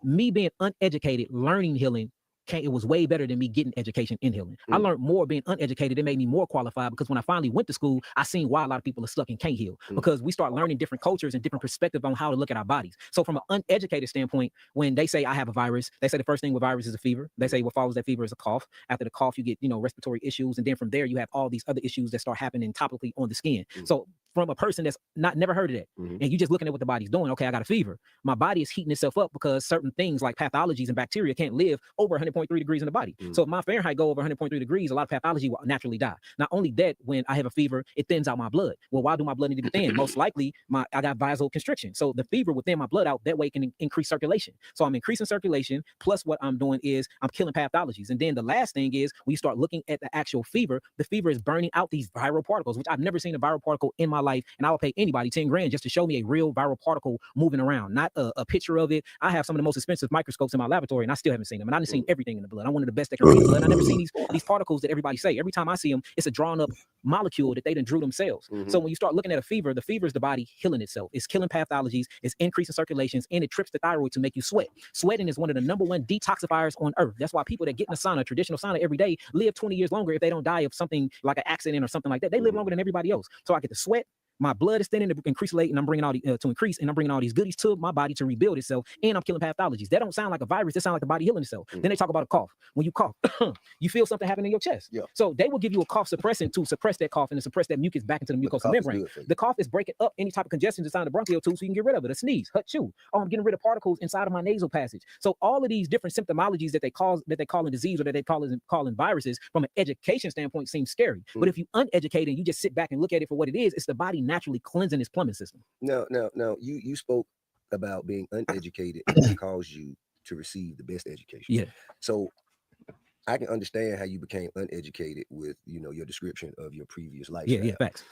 Me being uneducated, learning healing, it was way better than me getting education in healing. I learned more being uneducated. It made me more qualified because when I finally went to school, I seen why a lot of people are stuck and can't heal because we start learning different cultures and different perspectives on how to look at our bodies. So from an uneducated standpoint, when they say I have a virus, they say the first thing with virus is a fever. They say what follows that fever is a cough. After the cough, you get, respiratory issues. And then from there, you have all these other issues that start happening topically on the skin. So from a person that's never heard of that, and you just looking at what the body's doing, okay, I got a fever. My body is heating itself up because certain things like pathologies and bacteria can't live over 100.3 degrees in the body. So if my Fahrenheit go over 100.3 degrees, a lot of pathology will naturally die. Not only that, when I have a fever, it thins out my blood. Well, why do my blood need to be thin? Most likely, I got vasoconstriction. So the fever will thin my blood out. That way it can increase circulation. So I'm increasing circulation. Plus what I'm doing is I'm killing pathologies. And then the last thing is when you start looking at the actual fever, the fever is burning out these viral particles, which I've never seen a viral particle in my life. And I will pay anybody 10 grand just to show me a real viral particle moving around, not a picture of it. I have some of the most expensive microscopes in my laboratory and I still haven't seen them. And I've seen everything in the blood. I'm one of the best that can read blood. I never seen these particles that everybody say. Every time I see them, it's a drawn up molecule that they done drew themselves. So when you start looking at a fever is the body healing itself. It's killing pathologies, it's increasing circulations, and it trips the thyroid to make you sweat. Sweating is one of the #1 detoxifiers on earth. That's why people that get in a sauna, traditional sauna every day, live 20 years longer if they don't die of something like an accident or something like that. They live longer than everybody else. So I get to sweat. My blood is thinning to increase late, and I'm bringing all these goodies to my body to rebuild itself, and I'm killing pathologies. That don't sound like a virus. That sound like the body healing itself. Then they talk about a cough. When you cough, you feel something happen in your chest. So they will give you a cough suppressant to suppress that cough and to suppress that mucus back into the mucosal membrane. The cough is breaking up any type of congestion inside the bronchial tube, so you can get rid of it. A sneeze, chew. Oh, I'm getting rid of particles inside of my nasal passage. So all of these different symptomologies that they call in disease or that they call in viruses from an education standpoint seem scary. But if you uneducated and you just sit back and look at it for what it is, it's the body naturally cleansing its plumbing system. Now, you spoke about being uneducated and it caused you to receive the best education. Yeah. So I can understand how you became uneducated with, your description of your previous lifestyle. Yeah, facts.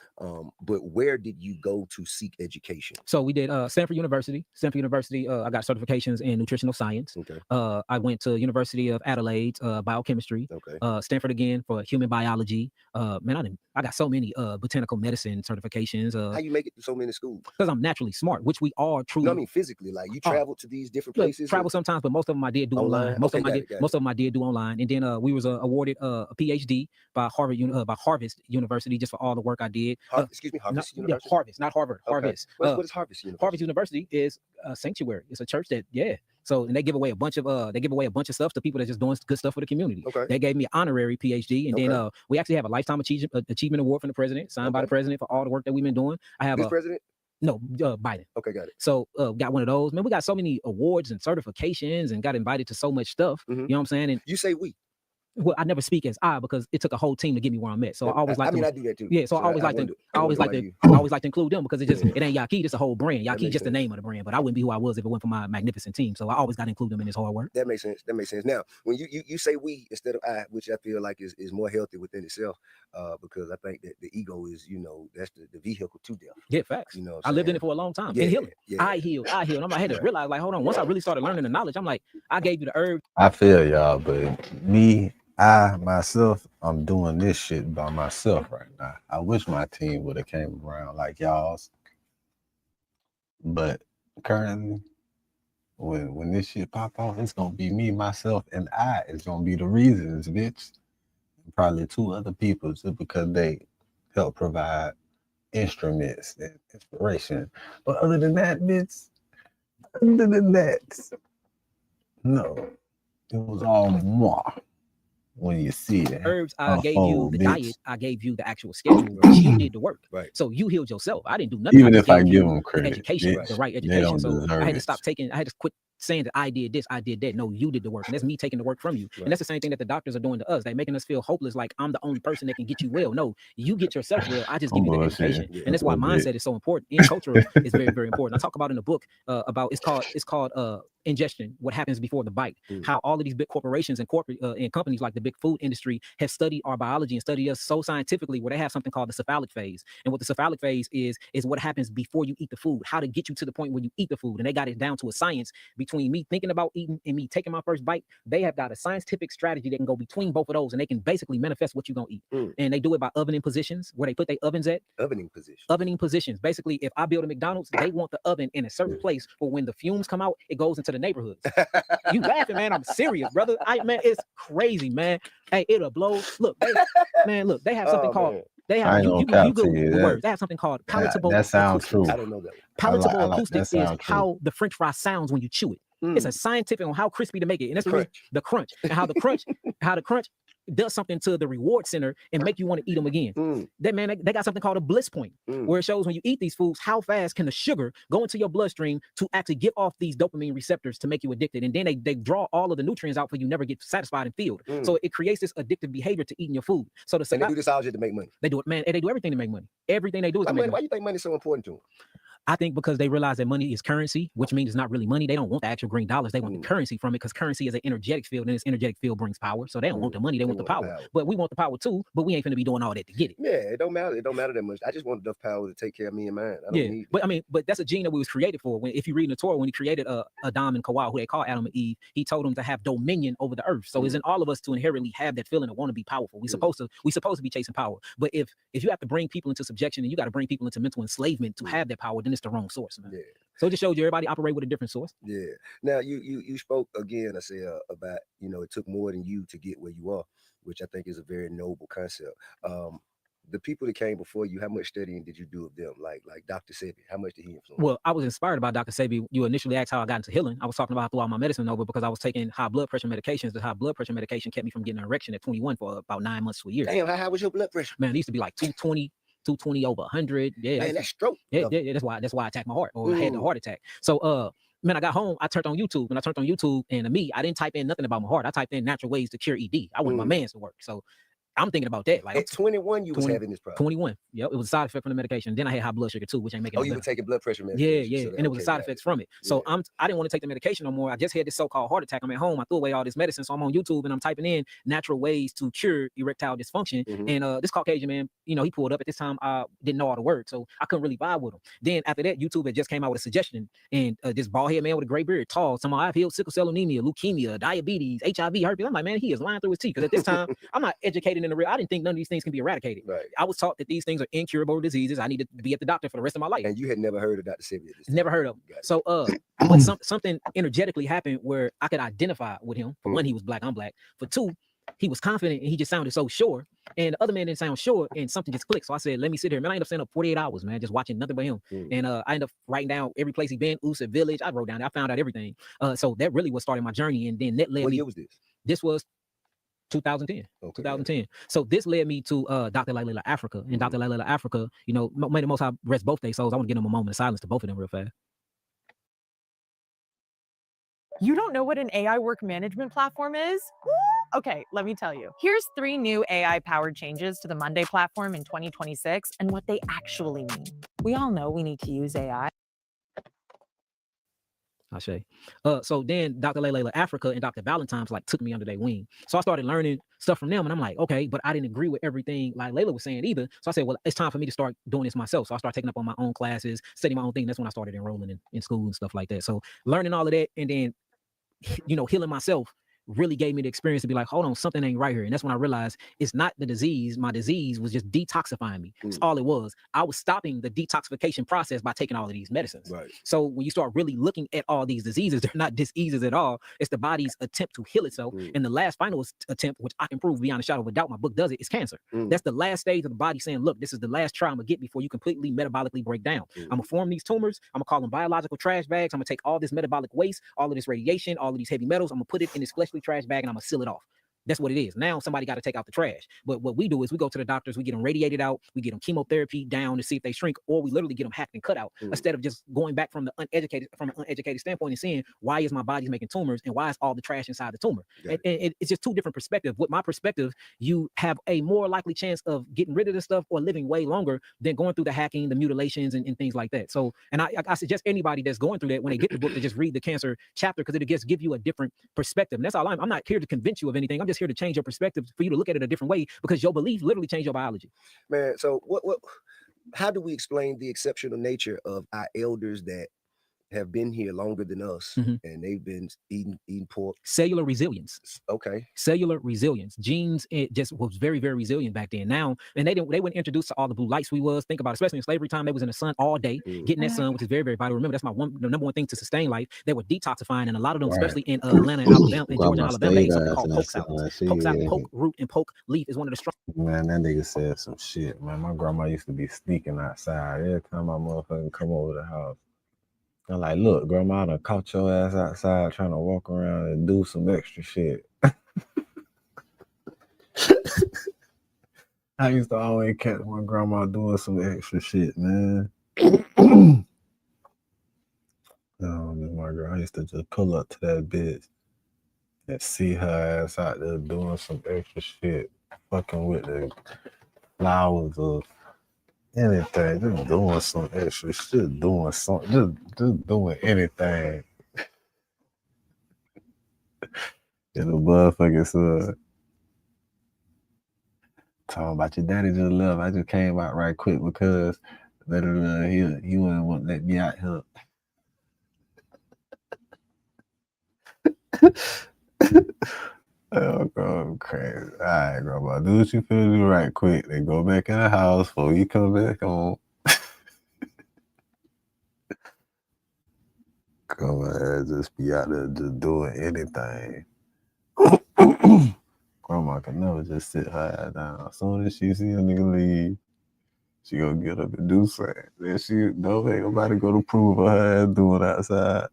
But where did you go to seek education? So we did Stanford University. I got certifications in nutritional science. Okay. I went to University of Adelaide, biochemistry. Okay. Stanford again for human biology. I got so many botanical medicine certifications. How you make it to so many schools? Because I'm naturally smart, which we are truly. No, I mean physically, like you traveled to these different places. Travel sometimes, but most of them I did do online. Most of them I did do online, and then we was awarded a PhD by Harvest University just for all the work I did. Excuse me, Harvest University? Yeah, Harvest, not Harvard. Okay. Harvest. What is Harvest University? Harvest University is a sanctuary. It's a church that, So, and they give away a bunch of stuff to people that just doing good stuff for the community. Okay. They gave me an honorary PhD, and then we actually have a lifetime achievement award from the president, signed by the president for all the work that we've been doing. I have president. No, Biden. Okay, got it. So got one of those. Man, we got so many awards and certifications and got invited to so much stuff. You know what I'm saying? And you say we. Well, I never speak as I because it took a whole team to get me where I'm at. So I always like. I do that too. Yeah, so I always like to include them because it ain't Yahki, it's a whole brand. Yahki just the name of the brand, but I wouldn't be who I was if it went for my magnificent team. So I always got to include them in this hard work. That makes sense. Now, when you say we instead of I, which I feel like is more healthy within itself, because I think that the ego is, that's the vehicle to death. Yeah, facts. I lived in it for a long time. Yeah, and healing. Yeah. I healed. I had to realize, like, hold on. Once I really started learning the knowledge, I'm like, I gave you the herb. I feel y'all, but myself, I'm doing this shit by myself right now. I wish my team would have came around like y'all's. But currently, when this shit pop off, it's gonna be me, myself, and I. It's gonna be the reasons, bitch. Probably 2 other people, just because they help provide instruments and inspiration. But other than that, no. It was all moi when you see it. Herbs, I gave you the bitch. diet. I gave you the actual schedule. You did the work. Right. So you healed yourself. I didn't do nothing. Even I if I gave give you them credit, the education, bitch, the right they education. don't So deserve I had to it. stop taking. I had to quit saying that I did this, I did that. No, you did the work, and that's me taking the work from you. Right. And that's the same thing that the doctors are doing to us. They're making us feel hopeless, like I'm the only person that can get you well. No, you get yourself well. I just give you the education, and that's why mindset is so important. In culture is very, very important. I talk about in the book about it's called ingestion, what happens before the bite, how all of these big corporations and corporate and companies like the big food industry have studied our biology and studied us so scientifically, where they have something called the cephalic phase. And what the cephalic phase is what happens before you eat the food, how to get you to the point where you eat the food. And they got it down to a science between me thinking about eating and me taking my first bite. They have got a scientific strategy that can go between both of those, and they can basically manifest what you're gonna eat. And they do it by ovening positions, where they put their ovens at. Ovening positions. Basically, if I build a McDonald's, they want the oven in a certain place for when the fumes come out, it goes into the neighborhoods. You laughing, man? I'm serious, brother. Man, it's crazy, man. Hey, it'll blow. Look, they have something called. They have you Google the words. They have something called palatable that sounds acoustics. true. I don't know that one. Palatable like acoustics is how the French fry sounds when you chew it. It's a scientific on how crispy to make it, and that's the crunch, and how the crunch does something to the reward center and make you want to eat them again. That man, they got something called a bliss point, where it shows when you eat these foods how fast can the sugar go into your bloodstream to actually get off these dopamine receptors to make you addicted, and then they draw all of the nutrients out for you never get satisfied and filled. So it creates this addictive behavior to eating your food. So and they do this all just to make money. They do it, man. And they do everything to make money. Everything they do is to make money. Why you think money is so important to them? I think because they realize that money is currency, which means it's not really money. They don't want the actual green dollars. They want the currency from it, because currency is an energetic field, and this energetic field brings power. So they don't want the money. They want the power. But we want the power too, but we ain't finna be doing all that to get it. Yeah, it don't matter. It don't matter that much. I just want enough power to take care of me and mine. I don't need it. But that's a gene that we was created for. If you read in the Torah, when he created Adam and Kawal, who they call Adam and Eve, he told them to have dominion over the earth. So it's in all of us to inherently have that feeling of want to be powerful. We supposed to be chasing power. But if you have to bring people into subjection, and you got to bring people into mental enslavement to have that power, then it's the wrong source, man. Yeah. So it just shows you everybody operate with a different source. Yeah. Now you spoke again, I said about, it took more than you to get where you are, which I think is a very noble concept. The people that came before you, how much studying did you do of them? Like Dr. Sebi, how much did he influence? Well, I was inspired by Dr. Sebi. You initially asked how I got into healing. I was talking about throughout my medicine over because I was taking high blood pressure medications. The high blood pressure medication kept me from getting an erection at 21 for about 9 months to a year. Damn, how high was your blood pressure? Man, it used to be like 220 over 100. Yeah, man, that's stroke. Yeah, that's why I attacked my heart, or I had the heart attack. So man, I got home, I turned on YouTube, and I didn't type in nothing about my heart. I typed in natural ways to cure ED. I wanted my man's to work. So I'm thinking about that. Like at 21, you was having this problem. 21. Yep, it was a side effect from the medication. Then I had high blood sugar too, which ain't making. Oh, you were taking blood pressure medication. Yeah, so and it was side effects from it. So I didn't want to take the medication no more. I just had this so-called heart attack. I'm at home. I threw away all this medicine, so I'm on YouTube and I'm typing in natural ways to cure erectile dysfunction. And this Caucasian man, he pulled up at this time. I didn't know all the words, so I couldn't really vibe with him. Then after that, YouTube had just came out with a suggestion, and this bald head man with a gray beard, tall, somehow I've healed sickle cell anemia, leukemia, diabetes, HIV, herpes. I'm like, man, he is lying through his teeth. Because at this time, I'm not educated in the real. I didn't think none of these things can be eradicated. Right. I was taught that these things are incurable diseases. I needed to be at the doctor for the rest of my life. And you had never heard of Dr. Sebi? Never heard of him. So but something energetically happened where I could identify with him. For one, he was black, I'm black. For two, he was confident and he just sounded so sure. And the other man didn't sound sure, and something just clicked. So I said, let me sit here. Man, I ended up staying up 48 hours, man, just watching nothing but him. And I ended up writing down every place he been, USA Village. I wrote down, I found out everything. So that really was starting my journey. And then that led me. What year was this? This was 2010. Okay, 2010. Yeah. So this led me to Dr. Layla Africa. And Dr. Layla Africa, may the Most High rest both their souls. I want to give them a moment of silence to both of them real fast. You don't know what an AI work management platform is? Okay, let me tell you. Here's 3 new AI-powered changes to the Monday platform in 2026 and what they actually mean. We all know we need to use AI. Ashe. So then Dr. Layla Africa and Dr. Valentine's took me under their wing. So I started learning stuff from them, and I'm like, okay, but I didn't agree with everything like Layla was saying either. So I said, well, it's time for me to start doing this myself. So I started taking up on my own classes, studying my own thing. That's when I started enrolling in school and stuff like that. So learning all of that, and then healing myself really gave me the experience to be like, hold on, something ain't right here. And that's when I realized it's not the disease. My disease was just detoxifying me. That's all it was. I was stopping the detoxification process by taking all of these medicines. Right. So when you start really looking at all these diseases, they're not diseases at all. It's the body's attempt to heal itself. And the last final attempt, which I can prove beyond a shadow of a doubt, my book does it, is cancer. That's the last stage of the body saying, look, this is the last try I'm gonna get before you completely metabolically break down. I'm gonna form these tumors. I'm gonna call them biological trash bags. I'm gonna take all this metabolic waste, all of this radiation, all of these heavy metals. I'm gonna put it in this fleshly trash bag and I'm gonna seal it off. That's what it is. Now somebody got to take out the trash. But what we do is we go to the doctors, we get them radiated out, we get them chemotherapy down to see if they shrink, or we literally get them hacked and cut out instead of just going back from an uneducated standpoint and seeing why is my body making tumors and why is all the trash inside the tumor. And it's just two different perspectives. With my perspective, you have a more likely chance of getting rid of this stuff or living way longer than going through the hacking, the mutilations, and things like that. So, and I suggest anybody that's going through that, when they get the book, to just read the cancer chapter, because it just give you a different perspective. And that's all I'm not here to convince you of anything. I'm just here to change your perspective for you to look at it a different way, because your belief literally change your biology. Man, so how do we explain the exceptional nature of our elders that have been here longer than us, and they've been eating pork? Cellular resilience. Okay. Cellular resilience. Genes, it just was very, very resilient back then. Now, and they weren't introduced to all the blue lights we was. Think about it, especially in slavery time, they was in the sun all day, getting that sun, which is very, very vital. Remember, that's the number one thing to sustain life. They were detoxifying, and a lot of them, especially in Atlanta and Alabama, and Georgia and Alabama, they ate something called poke salads. Poke salad, poke root, and poke leaf is one of the strong. Man, that nigga said some shit, man. My grandma used to be sneaking outside every time my motherfucker come over the house. I'm like, look, grandma, I done caught your ass outside trying to walk around and do some extra shit. I used to always catch my grandma doing some extra shit, man. Oh, my girl, I used to just pull up to that bitch and see her ass out there doing some extra shit, fucking with the flowers or anything, just doing some extra shit, doing something, just doing anything. Get a motherfucking son. Talking about your daddy just left. I just came out right quick because he wouldn't want to let me out here. Oh, God, crazy. All right, grandma, do what you feel to do right quick. Then go back in the house before you come back home. Come on, just be out there just doing anything. Grandma can never just sit her ass down. As soon as she see a nigga leave, she gonna get up and do something. Then she ain't nobody gonna prove her ass doing outside.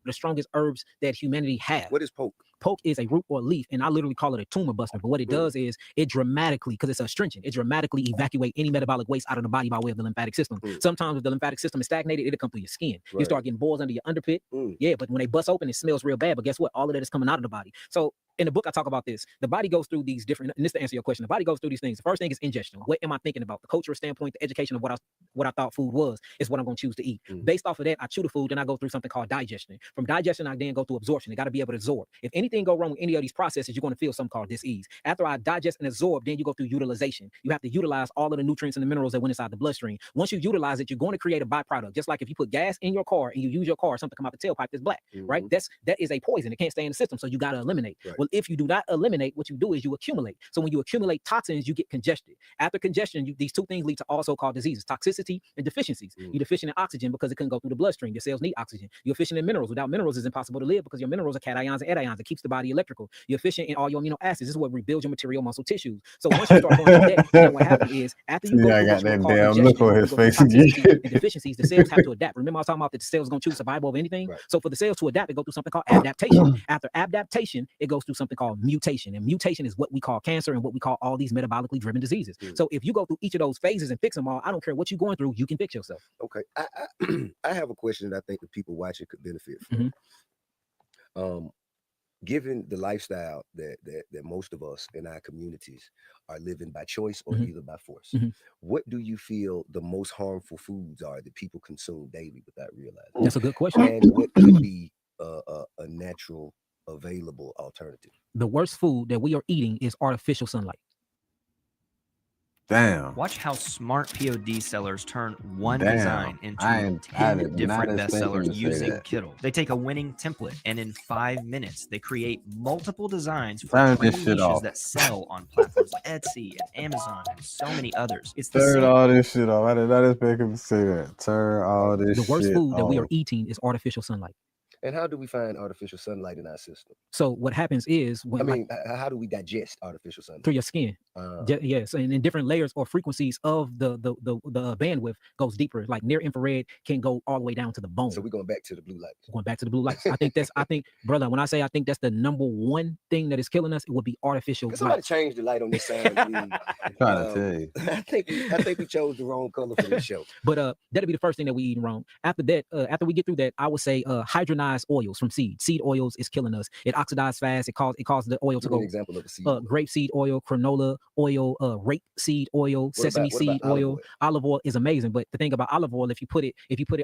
The strongest herbs that humanity has. What is poke? Poke is a root or leaf, and I literally call it a tumor buster. But what it does is it dramatically, because it's astringent, it dramatically evacuate any metabolic waste out of the body by way of the lymphatic system. Sometimes if the lymphatic system is stagnated, it'll come through your skin. You start getting boils under your underpit. Yeah, but when they bust open, it smells real bad. But guess what? All of that is coming out of the body. So in the book, I talk about this. The body goes through these different, and this to answer your question, the body goes through these things. The first thing is ingestion. What am I thinking about? The cultural standpoint, the education of what I thought food was, is what I'm going to choose to eat. Based off of that, I chew the food, and I go through something called digestion. From digestion, I then go through absorption. It got to be able to absorb. If anything go wrong with any of these processes, you're going to feel something called dis-ease. After I digest and absorb, then you go through utilization. You have to utilize all of the nutrients and the minerals that went inside the bloodstream. Once you utilize it, you're going to create a byproduct. Just like if you put gas in your car and you use your car, something come out the tailpipe that's black, right? That is a poison. It can't stay in the system, so you got to eliminate. Well, if you do not eliminate, what you do is you accumulate. So when you accumulate toxins, you get congested. After congestion, these two things lead to also called diseases, toxicity and deficiencies. You're deficient in oxygen because it couldn't go through the bloodstream. Your cells need oxygen. You're deficient in minerals. Without minerals, it's impossible to live because your minerals are cations and anions. It keeps the body electrical. You're deficient in all your amino acids. This is what rebuilds your material muscle tissues. So once you start going through that, then what happens is after you go through what you call look on his face and deficiencies, the cells have to adapt. Remember I was talking about that the cells are going to choose survival of anything? So for the cells to adapt, it goes through something called adaptation. After adaptation, it goes through something called mutation. And mutation is what we call cancer and what we call all these metabolically driven diseases. So if you go through each of those phases and fix them all, I don't care what you're going through, you can fix yourself. Okay. I have a question that I think the people watching could benefit from. Given the lifestyle that most of us in our communities are living by choice or either by force, what do you feel the most harmful foods are that people consume daily without realizing? That's a good question. And what could be a natural available alternative? The worst food that we are eating is artificial sunlight. Damn. Watch how smart POD sellers turn one Damn. design into I did 10 not different expect him bestsellers to say using that. Kittle. They take a winning template and in 5 minutes, they create multiple designs for Turn trendy this shit niches off. that sell on platforms like Etsy and Amazon and so many others. It's the Turn same. all this shit off. I did not expect him to say that. Turn all this The shit worst food that we are off. eating is artificial sunlight. And how do we find artificial sunlight in our system? So what happens is when I mean, how do we digest artificial sunlight? through your skin. Yes, and in different layers or frequencies of the bandwidth goes deeper. Like near infrared can go all the way down to the bone. So we're going back to the blue lights. Going back to the blue lights. I think, brother, when I say I think that's the number one thing that is killing us, it would be artificial light. Somebody change the light on this sign, please. I'm trying to tell you. I think we chose the wrong color for this show. But that'll be the first thing that we eat wrong. After that, after we get through that, I would say hydrogenized oils from seeds. Seed oils is killing us. It oxidizes fast. It causes the oil to go. An example of a seed. Grapeseed oil, canola oil, rape seed oil, sesame seed oil. Olive oil is amazing, but the thing about olive oil, if you put it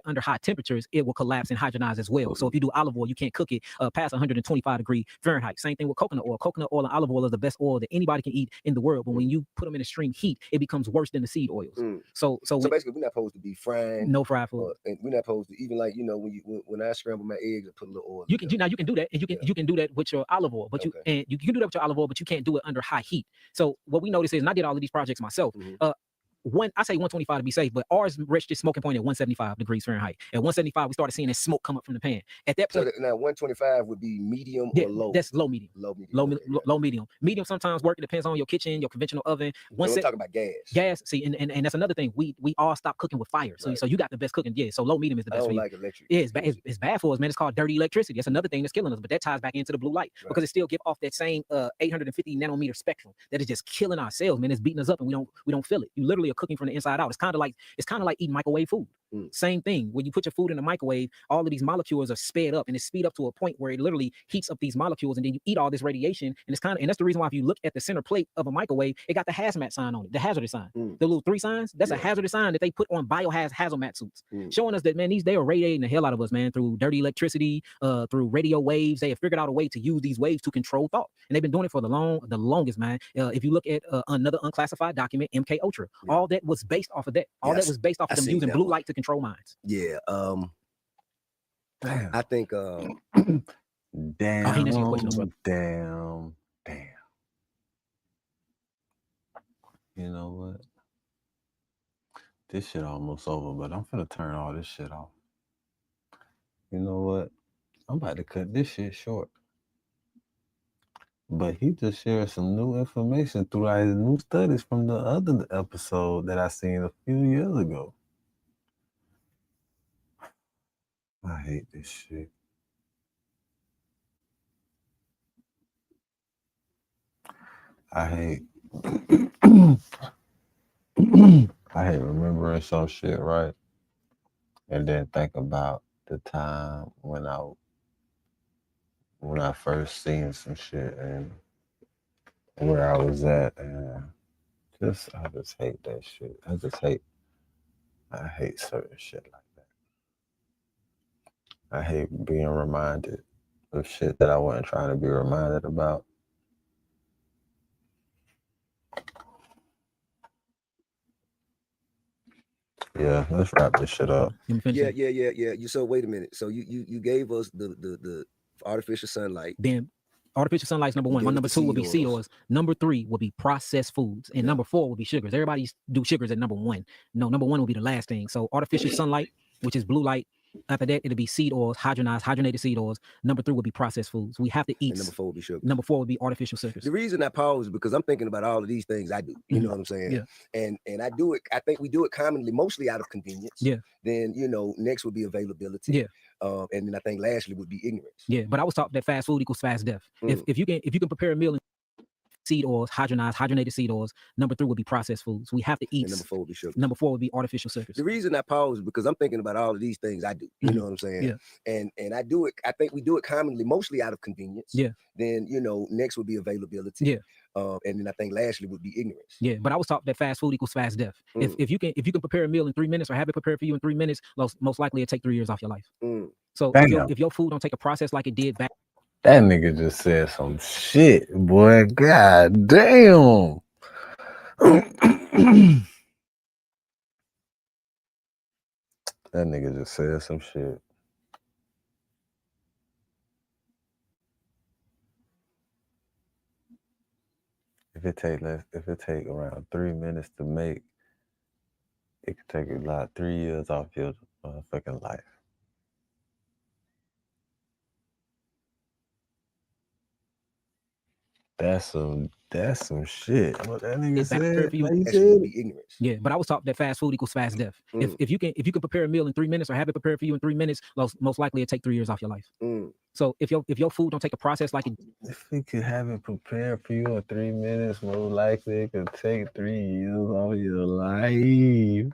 under high temperatures, it will collapse and hydrogenize as well. So if you do olive oil, you can't cook it past 125 degree Fahrenheit. Same thing with coconut oil. Coconut oil and olive oil is the best oil that anybody can eat in the world. But when you put them in extreme heat, it becomes worse than the seed oils. So basically, we're not supposed to be frying. No fried food. And we're not supposed to even like when I scramble my eggs, I put a little oil. You can do that, and you can do that with your olive oil, but you can do that with your olive oil, but you can't do it under high heat. So what we notice is, and I did all of these projects myself. I say 125 to be safe, but ours reached its smoking point at 175 degrees Fahrenheit. At 175, we started seeing that smoke come up from the pan. At that point, so now 125 would be medium or low. That's low medium. Low medium. Medium sometimes work. It depends on your kitchen, your conventional oven. We're talking about gas. Gas. See, and that's another thing. We all stopped cooking with fire. So you got the best cooking. Yeah. So low medium is the best. I don't for you. like electric. Yeah, it's bad for us, man. It's called dirty electricity. That's another thing that's killing us. But that ties back into the blue light because it still give off that same 850 nanometer spectrum that is just killing our cells, man. It's beating us up, and we don't feel it. You literally are cooking from the inside out. It's kind of like eating microwave food. Same thing. When you put your food in the microwave, all of these molecules are sped up, and it's speed up to a point where it literally heats up these molecules, and then you eat all this radiation. And that's the reason why if you look at the center plate of a microwave, it got the hazmat sign on it, the hazardous sign, the little 3 signs. That's a hazardous sign that they put on hazmat suits, showing us that, man, they are radiating the hell out of us, man, through dirty electricity, through radio waves. They have figured out a way to use these waves to control thought, and they've been doing it for the longest, man. If you look at another unclassified document, MK Ultra, all that was based off of that. All that was based off of them using blue light to control minds. Yeah. Damn. I think damn. You know what? This shit almost over, but I'm finna turn all this shit off. You know what? I'm about to cut this shit short. But he just shared some new information through his new studies from the other episode that I seen a few years ago. I hate this shit. I hate remembering some shit, right? And then think about the time when I first seen some shit and where I was at, and I just hate that shit. I hate certain shit like that. I hate being reminded of shit that I wasn't trying to be reminded about. Yeah, let's wrap this shit up. Yeah. So wait a minute. So you gave us the artificial sunlight. Then artificial sunlight is number 1. Number 2 would be seed oils. Number 3 would be processed foods, and number 4 would be sugars. Everybody do sugars at number 1. No, number 1 will be the last thing. So artificial sunlight, which is blue light. After that, it'll be seed oils, hydrogenated seed oils. Number 3 would be processed foods. We have to eat. And number 4 would be sugar. Number 4 would be artificial sugars. The reason I pause is because I'm thinking about all of these things I do. You know what I'm saying? Yeah. And I do it. I think we do it commonly, mostly out of convenience. Yeah. Then next would be availability. Yeah. And then I think lastly would be ignorance. Yeah. But I was taught that fast food equals fast death. If you can prepare a meal in seed oils, hydrogenated seed oils. Number 3 would be processed foods. We have to eat. And number 4 would be sugar. Number 4 would be artificial sugars. The reason I pause is because I'm thinking about all of these things I do. You know what I'm saying? Yeah. And I do it. I think we do it commonly, mostly out of convenience. Yeah. Then next would be availability. Yeah. And then I think lastly would be ignorance. Yeah, but I was taught that fast food equals fast death. If you can prepare a meal in 3 minutes or have it prepared for you in 3 minutes, most likely it'll take 3 years off your life. So if your food don't take a process like it did back. That nigga just said some shit, boy. God damn. That nigga just said some shit. If it take around 3 minutes to make, it could take you like 3 years off your fucking life. That's some shit. What that nigga said? Like he That should said, be ignorance. Yeah, but I was taught that fast food equals fast death. If you can prepare a meal in 3 minutes or have it prepared for you in 3 minutes, most likely it take 3 years off your life. So if your food don't take a process like it, if we could have it prepared for you in 3 minutes, most likely it could take 3 years off your life.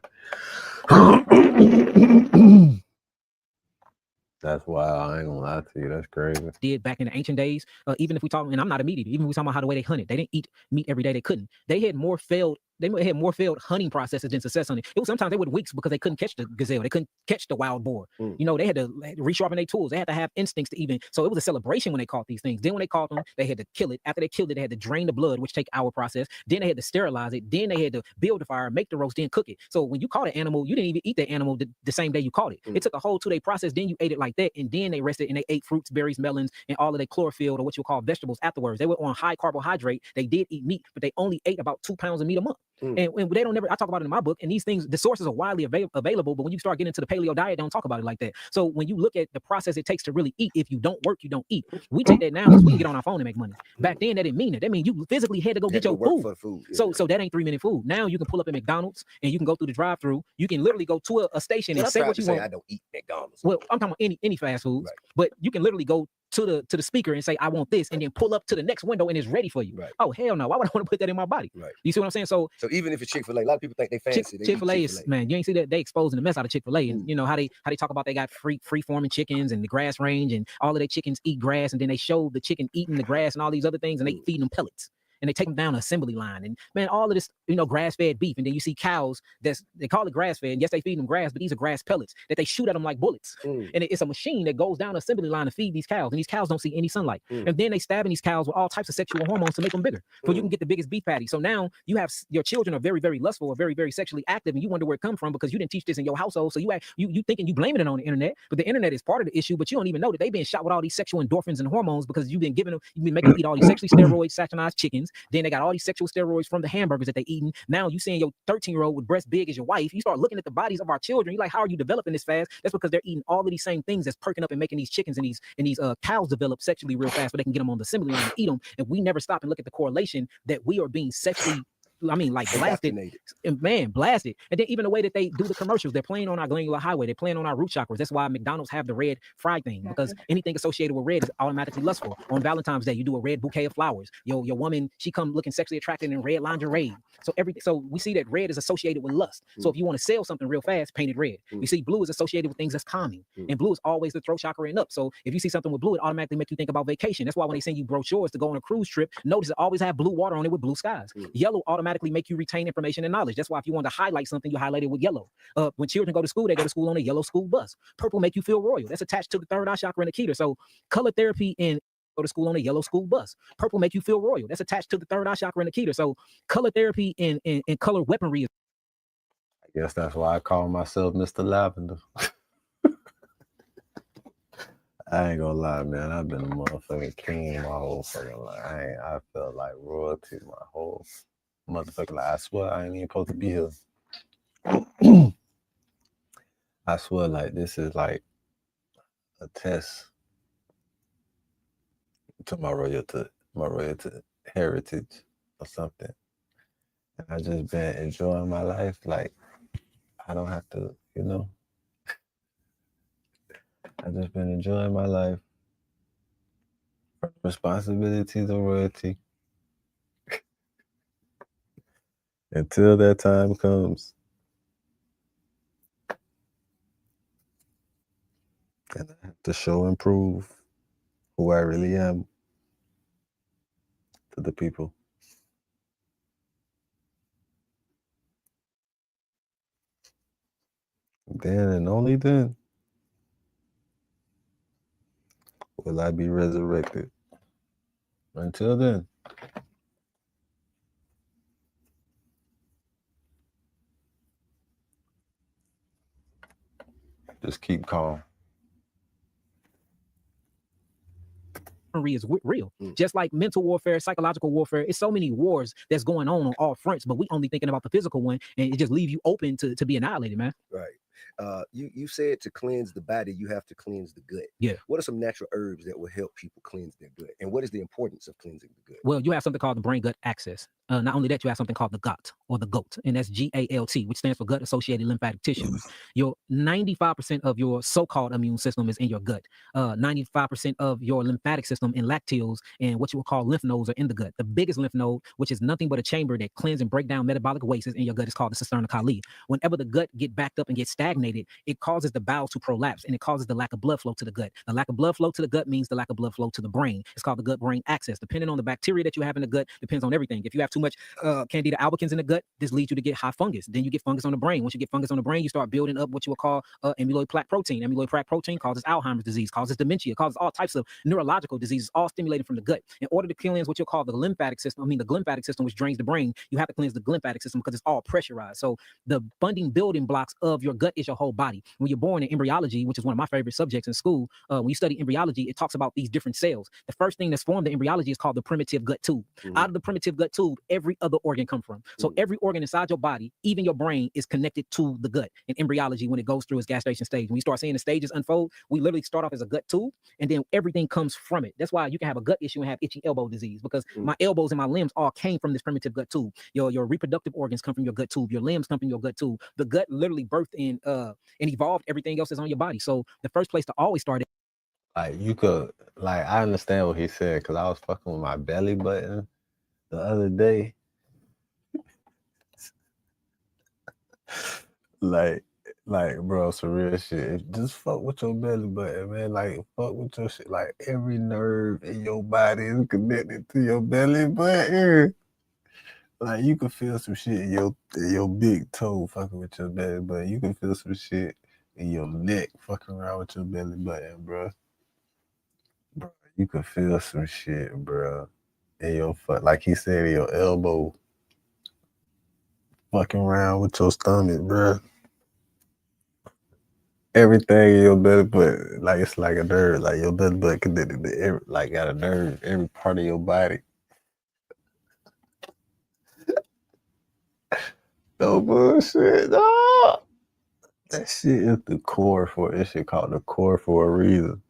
That's wild. I ain't gonna lie to you. That's crazy. did back in the ancient days, even if we talk, and I'm not a meat eater, even if we talking about how the way they hunted, they didn't eat meat every day. They couldn't. They had more failed hunting processes than success hunting. It was sometimes they would weeks because they couldn't catch the gazelle, they couldn't catch the wild boar. You know, they had to resharpen their tools. They had to have instincts to even. So it was a celebration when they caught these things. Then when they caught them, they had to kill it. After they killed it, they had to drain the blood, which take our process. Then they had to sterilize it. Then they had to build the fire, make the roast, then cook it. So when you caught an animal, you didn't even eat that animal the same day you caught it. It took a whole 2-day process. Then you ate it like that, and then they rested and they ate fruits, berries, melons, and all of their chlorophyll or what you call vegetables afterwards. They were on high carbohydrate. They did eat meat, but they only ate about 2 pounds of meat a month. And they don't never. I talk about it in my book, and these things, the sources are widely available. But when you start getting into the paleo diet, they don't talk about it like that. So when you look at the process it takes to really eat, if you don't work, you don't eat. We take that now because we can get on our phone and make money. Back then, that didn't mean it. That means you physically had to go get your food. For food. So that ain't 3-minute food. Now you can pull up at McDonald's and you can go through the drive-through. You can literally go to a station and say what you want. I don't eat McDonald's. Well, I'm talking about any fast foods, but you can literally go to the speaker and say I want this, and then pull up to the next window and it's ready for you. Oh hell no! Why would I want to put that in my body? You see what I'm saying? So even if it's Chick-fil-A, a lot of people think they fancy. Chick-fil-A is, man, you ain't see that they exposing the mess out of Chick-fil-A, and you know how they talk about they got free forming chickens and the grass range, and all of their chickens eat grass, and then they show the chicken eating the grass and all these other things, and they feed them pellets. And they take them down an assembly line, and man, all of this, you know, grass-fed beef, and then you see cows they call it grass-fed. Yes, they feed them grass, but these are grass pellets that they shoot at them like bullets. And it's a machine that goes down an assembly line to feed these cows, and these cows don't see any sunlight. And then they stabbing these cows with all types of sexual hormones to make them bigger, so you can get the biggest beef patty. So now you have your children are very, very lustful, or very, very sexually active, and you wonder where it come from because you didn't teach this in your household. So you thinking you blaming it on the internet, but the internet is part of the issue. But you don't even know that they've been shot with all these sexual endorphins and hormones because you've been making them eat all these sexually steroid saturnized chickens. Then they got all these sexual steroids from the hamburgers that they eating. Now you seeing your 13-year-old with breast big as your wife. You start looking at the bodies of our children. You're like, how are you developing this fast? That's because they're eating all of these same things that's perking up and making these chickens and these cows develop sexually real fast, so they can get them on the assembly line and eat them. And we never stop and look at the correlation that we are being sexually, I mean, like blasted, and man, blasted. And then even the way that they do the commercials, they're playing on our glandular highway, they're playing on our root chakras. That's why McDonald's have the red fry thing, because anything associated with red is automatically lustful. On Valentine's Day, you do a red bouquet of flowers. Your woman, she come looking sexually attractive in red lingerie. So everything. So we see that red is associated with lust. So if you want to sell something real fast, paint it red. You see blue is associated with things that's calming, and blue is always the throat chakra and up. So if you see something with blue, it automatically makes you think about vacation. That's why when they send you brochures to go on a cruise trip, notice it always have blue water on it with blue skies. Yellow automatically make you retain information and knowledge. That's why if you want to highlight something, you highlight it with yellow. When children go to school, they go to school on a yellow school bus. Purple make you feel royal. That's attached to the third eye chakra and the keter. So color therapy and go to school on a yellow school bus. Purple make you feel royal. That's attached to the third eye chakra and the keter. So color therapy and color weaponry. I guess that's why I call myself Mr. Lavender. I ain't gonna lie, man. I've been a motherfucking king my whole fucking life. I felt like royalty my whole motherfucking life. I swear I ain't even supposed to be here. I swear, like, this is like a test to my royalty heritage or something. And I just been enjoying my life. Like, I don't have to, you know. I just been enjoying my life. Responsibilities of royalty. Until that time comes. And I have to show and prove who I really am to the people. Then and only then will I be resurrected. Until then, Just keep calm. Is real. Just like mental warfare, psychological warfare, it's so many wars that's going on all fronts, but we only thinking about the physical one, and it just leave you open to be annihilated, man. Right. You said to cleanse the body, you have to cleanse the gut. Yeah. What are some natural herbs that will help people cleanse their gut? And what is the importance of cleansing the gut? Well, you have something called the brain gut axis. Not only that, you have something called the GALT or the GOAT, and that's GALT, which stands for gut associated lymphatic tissues. Your 95% of your so-called immune system is in your gut. 95% of your lymphatic system and lacteals and what you would call lymph nodes are in the gut. The biggest lymph node, which is nothing but a chamber that cleanses and break down metabolic wastes in your gut, is called the cisterna cali. Whenever the gut get backed up and gets stagnated, it causes the bowels to prolapse, and it causes the lack of blood flow to the gut. The lack of blood flow to the gut means the lack of blood flow to the brain. It's called the gut-brain axis. Depending on the bacteria that you have in the gut, depends on everything. If you have too much Candida albicans in the gut, this leads you to get high fungus. Then you get fungus on the brain. Once you get fungus on the brain, you start building up what you would call amyloid plaque protein. Amyloid plaque protein causes Alzheimer's disease, causes dementia, causes all types of neurological diseases, all stimulated from the gut. In order to cleanse what you'll call the lymphatic system, the glymphatic system, which drains the brain, you have to cleanse the glymphatic system because it's all pressurized. So the funding building blocks of your gut is your whole body. When you're born in embryology, which is one of my favorite subjects in school, when you study embryology, it talks about these different cells. The first thing that's formed in embryology is called the primitive gut tube. Out of the primitive gut tube, every other organ comes from. So every organ inside your body, even your brain, is connected to the gut in embryology when it goes through its gestation stage. When you start seeing the stages unfold, we literally start off as a gut tube, and then everything comes from it. That's why you can have a gut issue and have itchy elbow disease, because my elbows and my limbs all came from this primitive gut tube. Your reproductive organs come from your gut tube. Your limbs come from your gut tube. The gut literally birthed and evolved everything else that's on your body. So the first place to always start it. Like you could, like I understand what he said, because I was fucking with my belly button the other day. like, bro, some real shit. Just fuck with your belly button, man. Like, fuck with your shit. Like, every nerve in your body is connected to your belly button. Like, you can feel some shit in your big toe fucking with your belly button. You can feel some shit in your neck fucking around with your belly button, bro. Bro, you can feel some shit, bro. In your foot, like he said, in your elbow fucking around with your stomach, bro. Everything in your belly button, like it's like a nerve, like your belly button connected to every, like got a nerve, every part of your body. No bullshit, no. That shit is the core for it. That shit called the core for a reason.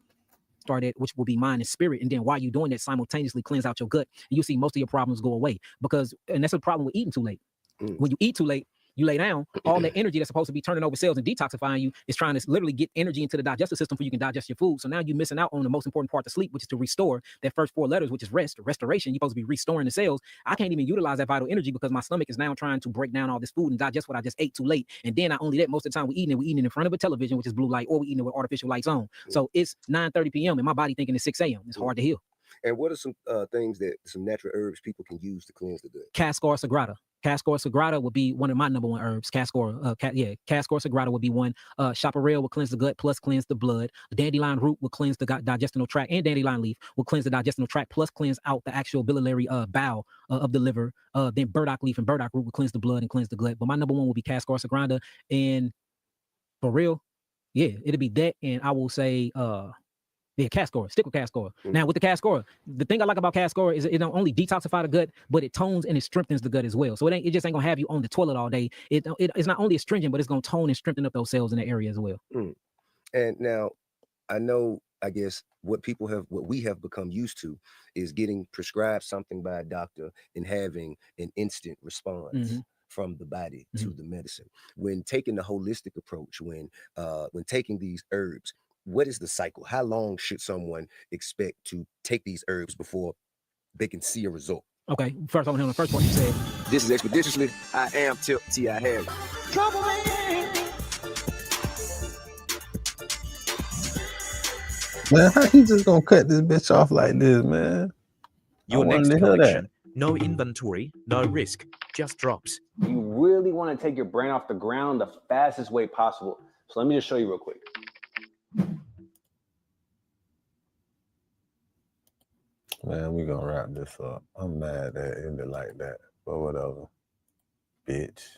Started, which will be mind and spirit, and then while you're doing that, simultaneously cleanse out your gut, and you see most of your problems go away. Because, and that's a problem with eating too late. When you eat too late, you lay down, all the energy that's supposed to be turning over cells and detoxifying you is trying to literally get energy into the digestive system so you can digest your food. So now you're missing out on the most important part to sleep, which is to restore that first 4 letters, which is rest, restoration. You're supposed to be restoring the cells. I can't even utilize that vital energy because my stomach is now trying to break down all this food and digest what I just ate too late. And then not only that, most of the time we're eating in front of a television, which is blue light, or we're eating it with artificial lights on. So it's 9:30 p.m. and my body thinking it's 6 a.m. It's hard to heal. And what are some things that some natural herbs people can use to cleanse the gut? Castor sagrada. Castor sagrada would be one of my number one herbs. Castor sagrada would be one. Chaparral will cleanse the gut plus cleanse the blood. Dandelion root will cleanse the digestional tract, and dandelion leaf will cleanse the digestional tract plus cleanse out the actual biliary bowel of the liver. Then burdock leaf and burdock root will cleanse the blood and cleanse the gut. But my number one will be Castor sagrada, and for real, yeah, it'll be that, and I will say castor. Stick with castor. Now with the castor, the thing I like about castor is it don't only detoxify the gut, but it tones and it strengthens the gut as well. So it just ain't gonna have you on the toilet all day. It's not only astringent, but it's gonna tone and strengthen up those cells in the area as well. And now, I guess what we have become used to is getting prescribed something by a doctor and having an instant response from the body to the medicine. When taking the holistic approach, when taking these herbs, what is the cycle? How long should someone expect to take these herbs before they can see a result? Okay, first on the first part you said. This is Expeditiously. I am Tip T.I. Harris. Trouble Man, how he just gonna cut this bitch off like this, man? Your next collection, no inventory, no risk, just drops. You really want to take your brain off the ground the fastest way possible. So let me just show you real quick. Man, we gonna wrap this up. I'm mad that it ended like that, but whatever, bitch.